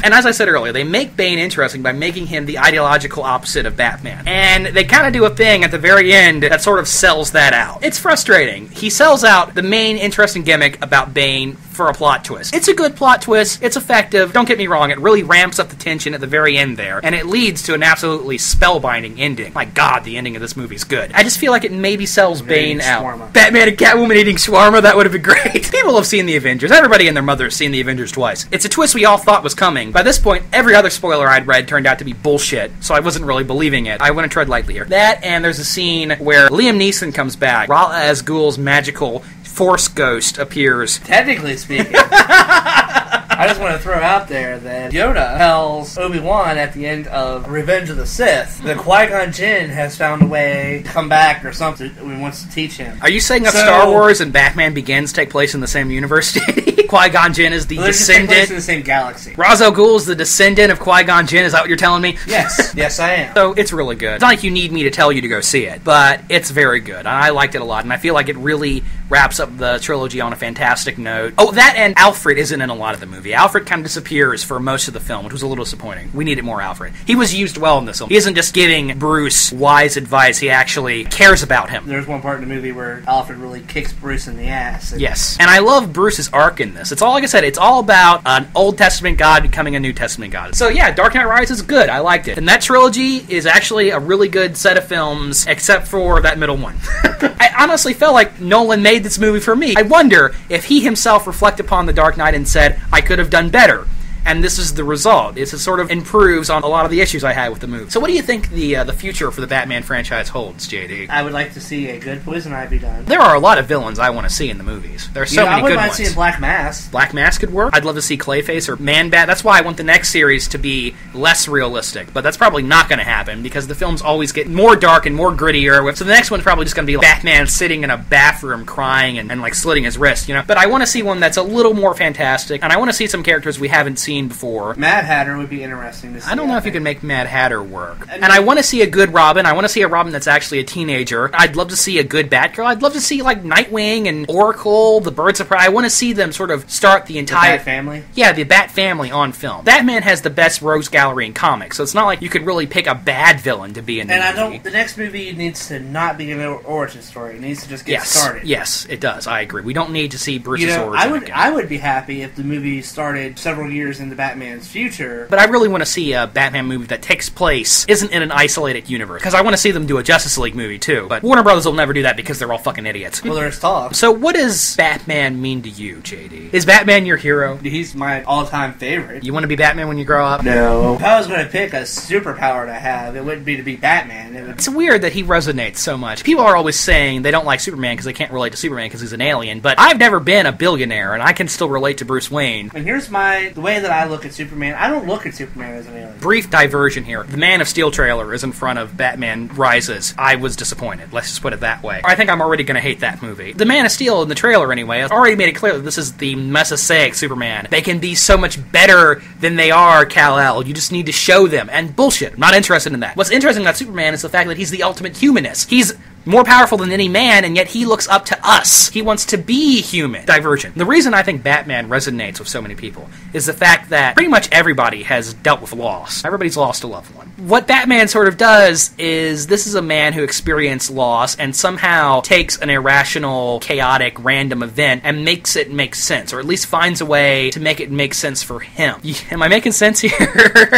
[SPEAKER 1] And as I said earlier, they make Bane interesting by making him the ideological opposite of Batman. And they kind of do a thing at the very end that sort of sells that out. It's frustrating. He sells out the main interesting gimmick about Bane for a plot twist. It's a good plot twist. It's effective. Don't get me wrong. It really ramps up the tension at the very end there. And it leads to an absolutely spellbinding ending. My God, the ending of this movie is good. I just feel like it maybe sells Bane out.
[SPEAKER 2] Shawarma.
[SPEAKER 1] Batman and Catwoman eating shawarma, that would have been great. People have seen the Avengers. Everybody and their mother has seen the Avengers twice. It's a twist we all thought was coming. By this point, every other spoiler I'd read turned out to be bullshit, so I wasn't really believing it. I want to tread lightly here. That, and there's a scene where Liam Neeson comes back. Ra's al Ghul's magical Force ghost appears.
[SPEAKER 2] Technically speaking, I just want to throw out there that Yoda tells Obi-Wan at the end of Revenge of the Sith that Qui-Gon Jinn has found a way to come back or something and wants to teach him.
[SPEAKER 1] Are you saying that Star Wars and Batman Begins take place in the same universe, JD? Qui-Gon Jinn is the descendant.
[SPEAKER 2] Take place in the same galaxy.
[SPEAKER 1] Ra's al Ghul is the descendant of Qui-Gon Jinn. Is that what you're telling me?
[SPEAKER 2] Yes. Yes, I am.
[SPEAKER 1] So it's really good. It's not like you need me to tell you to go see it, but it's very good. I liked it a lot, and I feel like it really wraps up the trilogy on a fantastic note. Oh, that and Alfred isn't in a lot of the movie. Alfred kind of disappears for most of the film, which was a little disappointing. We needed more Alfred. He was used well in this film. He isn't just giving Bruce wise advice. He actually cares about him.
[SPEAKER 2] There's one part in the movie where Alfred really kicks Bruce in the ass.
[SPEAKER 1] Yes. And I love Bruce's arc in this. It's all, like I said, it's all about an Old Testament God becoming a New Testament God. So yeah, Dark Knight Rises is good. I liked it. And that trilogy is actually a really good set of films, except for that middle one. I honestly felt like Nolan made this movie for me. I wonder if he himself reflected upon The Dark Knight and said, I could have done better. And this is the result. It sort of improves on a lot of the issues I had with the movie. So what do you think the future for the Batman franchise holds, JD?
[SPEAKER 2] I would like to see a good Poison Ivy done.
[SPEAKER 1] There are a lot of villains I want to see in the movies. There are so many good ones.
[SPEAKER 2] I wouldn't mind seeing Black Mask.
[SPEAKER 1] Black Mask could work. I'd love to see Clayface or Man-Bat. That's why I want the next series to be less realistic. But that's probably not going to happen because the films always get more dark and more grittier. So the next one's probably just going to be like Batman sitting in a bathroom crying and like slitting his wrist, you know? But I want to see one that's a little more fantastic, and I want to see some characters we haven't seen before.
[SPEAKER 2] Mad Hatter would be interesting to see.
[SPEAKER 1] I don't know if you can make Mad Hatter work. And I want to see a good Robin. I want to see a Robin that's actually a teenager. I'd love to see a good Batgirl. I'd love to see, like, Nightwing and Oracle, the Birds of Prey. I want to see them sort of start the entire...
[SPEAKER 2] The Bat Family?
[SPEAKER 1] Yeah, the Bat Family on film. Batman has the best rogues gallery in comics, so it's not like you could really pick a bad villain to be in the movie.
[SPEAKER 2] The next movie needs to not be an origin story. It needs to just get started.
[SPEAKER 1] Yes, it does. I agree. We don't need to see Bruce's origin
[SPEAKER 2] I would be happy if the movie started several years into Batman's future.
[SPEAKER 1] But I really want to see a Batman movie that takes place, isn't in an isolated universe. Because I want to see them do a Justice League movie, too. But Warner Brothers will never do that because they're all fucking idiots.
[SPEAKER 2] Well, there's talk.
[SPEAKER 1] So what does Batman mean to you, JD? Is Batman your hero?
[SPEAKER 2] He's my all-time favorite.
[SPEAKER 1] You want to be Batman when you grow up?
[SPEAKER 2] No. If I was going to pick a superpower to have, it wouldn't be to be Batman.
[SPEAKER 1] It's weird that he resonates so much. People are always saying they don't like Superman because they can't relate to Superman because he's an alien. But I've never been a billionaire, and I can still relate to Bruce Wayne.
[SPEAKER 2] And here's the way that I look at Superman. I don't look at Superman as an alien.
[SPEAKER 1] Brief diversion here. The Man of Steel trailer is in front of Batman Rises. I was disappointed. Let's just put it that way. I think I'm already going to hate that movie. The Man of Steel in the trailer, anyway, has already made it clear that this is the Messianic Superman. They can be so much better than they are, Kal-El. You just need to show them. And bullshit. I'm not interested in that. What's interesting about Superman is the fact that he's the ultimate humanist. He's more powerful than any man, and yet he looks up to us. He wants to be human. Diversion. The reason I think Batman resonates with so many people is the fact that pretty much everybody has dealt with loss. Everybody's lost a loved one. What Batman sort of does is, this is a man who experienced loss and somehow takes an irrational, chaotic, random event and makes it make sense, or at least finds a way to make it make sense for him. Am I making sense here?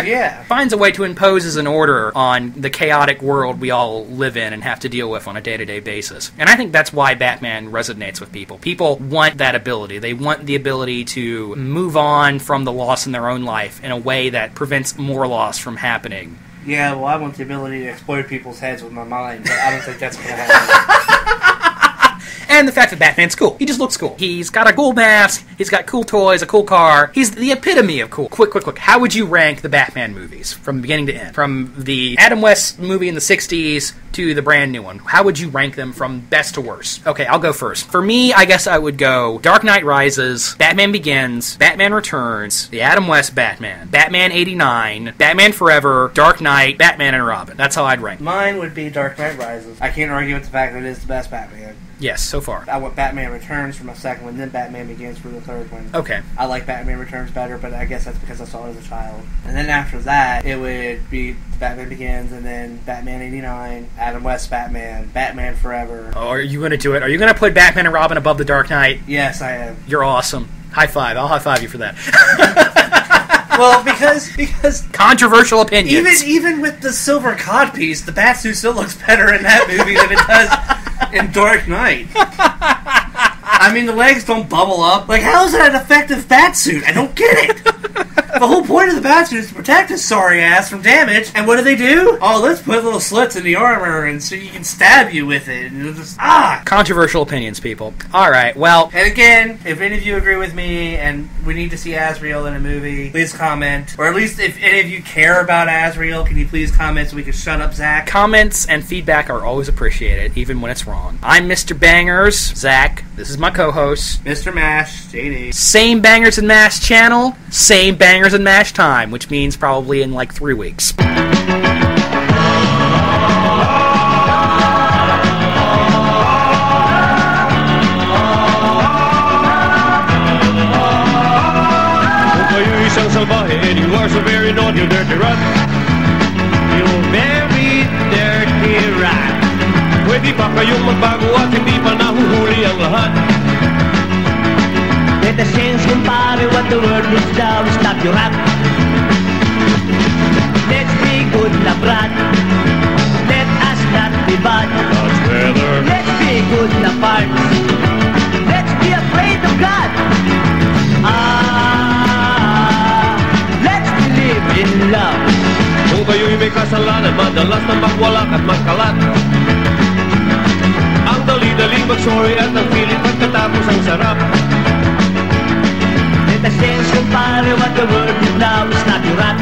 [SPEAKER 2] Yeah.
[SPEAKER 1] Finds a way to impose an order on the chaotic world we all live in and have to deal with on a day-to-day basis. And I think that's why Batman resonates with people. People want that ability. They want the ability to move on from the loss in their own life in a way that prevents more loss from happening.
[SPEAKER 2] Yeah, well, I want the ability to explode people's heads with my mind, but I don't think that's going to happen.
[SPEAKER 1] And the fact that Batman's cool. He just looks cool. He's got a cool mask, he's got cool toys, a cool car. He's the epitome of cool. Quick. How would you rank the Batman movies from beginning to end? From the Adam West movie in the 60s to the brand new one. How would you rank them from best to worst? Okay, I'll go first. For me, I guess I would go Dark Knight Rises, Batman Begins, Batman Returns, the Adam West Batman, Batman 89, Batman Forever, Dark Knight, Batman and Robin. That's how I'd rank.
[SPEAKER 2] Mine would be Dark Knight Rises. I can't argue with the fact that it is the best Batman.
[SPEAKER 1] Yes, so far.
[SPEAKER 2] I want Batman Returns for my second one, then Batman Begins for the third one.
[SPEAKER 1] Okay.
[SPEAKER 2] I like Batman Returns better, but I guess that's because I saw it as a child. And then after that, it would be Batman Begins, and then Batman 89, Adam West Batman, Batman Forever.
[SPEAKER 1] Oh, are you going to do it? Are you going to put Batman and Robin above the Dark Knight?
[SPEAKER 2] Yes, I am.
[SPEAKER 1] You're awesome. High five. I'll high five you for that.
[SPEAKER 2] Well, because
[SPEAKER 1] controversial opinions.
[SPEAKER 2] Even with the silver codpiece, the Batsuit still looks better in that movie than it does in Dark Knight. I mean, the legs don't bubble up. Like, how is that an effective Batsuit? I don't get it. The whole point of the Batsuit is to protect his sorry ass from damage. And what do? Oh, let's put little slits in the armor and so you can stab you with it. And just,
[SPEAKER 1] Controversial opinions, people. Alright, well...
[SPEAKER 2] And again, if any of you agree with me and we need to see Azrael in a movie, please comment. Or at least if any of you care about Azrael, can you please comment so we can shut up Zach?
[SPEAKER 1] Comments and feedback are always appreciated, even when it's wrong. I'm Mr. Bangers, Zach. This is my co-host,
[SPEAKER 2] Mr. Mash, JD.
[SPEAKER 1] Same Bangers and Mash channel, same Bangers and Mash time, which means probably in like 3 weeks.
[SPEAKER 3] And you are so very naughty, you dirty rat. You very dirty rat. Pwede pa kayong magbago at hindi pa nahuhuli ang lahat. Let the sense compare what the world needs now is stop your rap. Let's be good na brat. Let us not be bad. Let's be good na parts. Let's be afraid of God. In love. Kung kayo'y may kasalanan, madalas na magwalak at magkalat. Ang dali-daling mag-sorry at ang pilit pagkatapos ang sarap. Let the sense compare what the world is now is not your rat.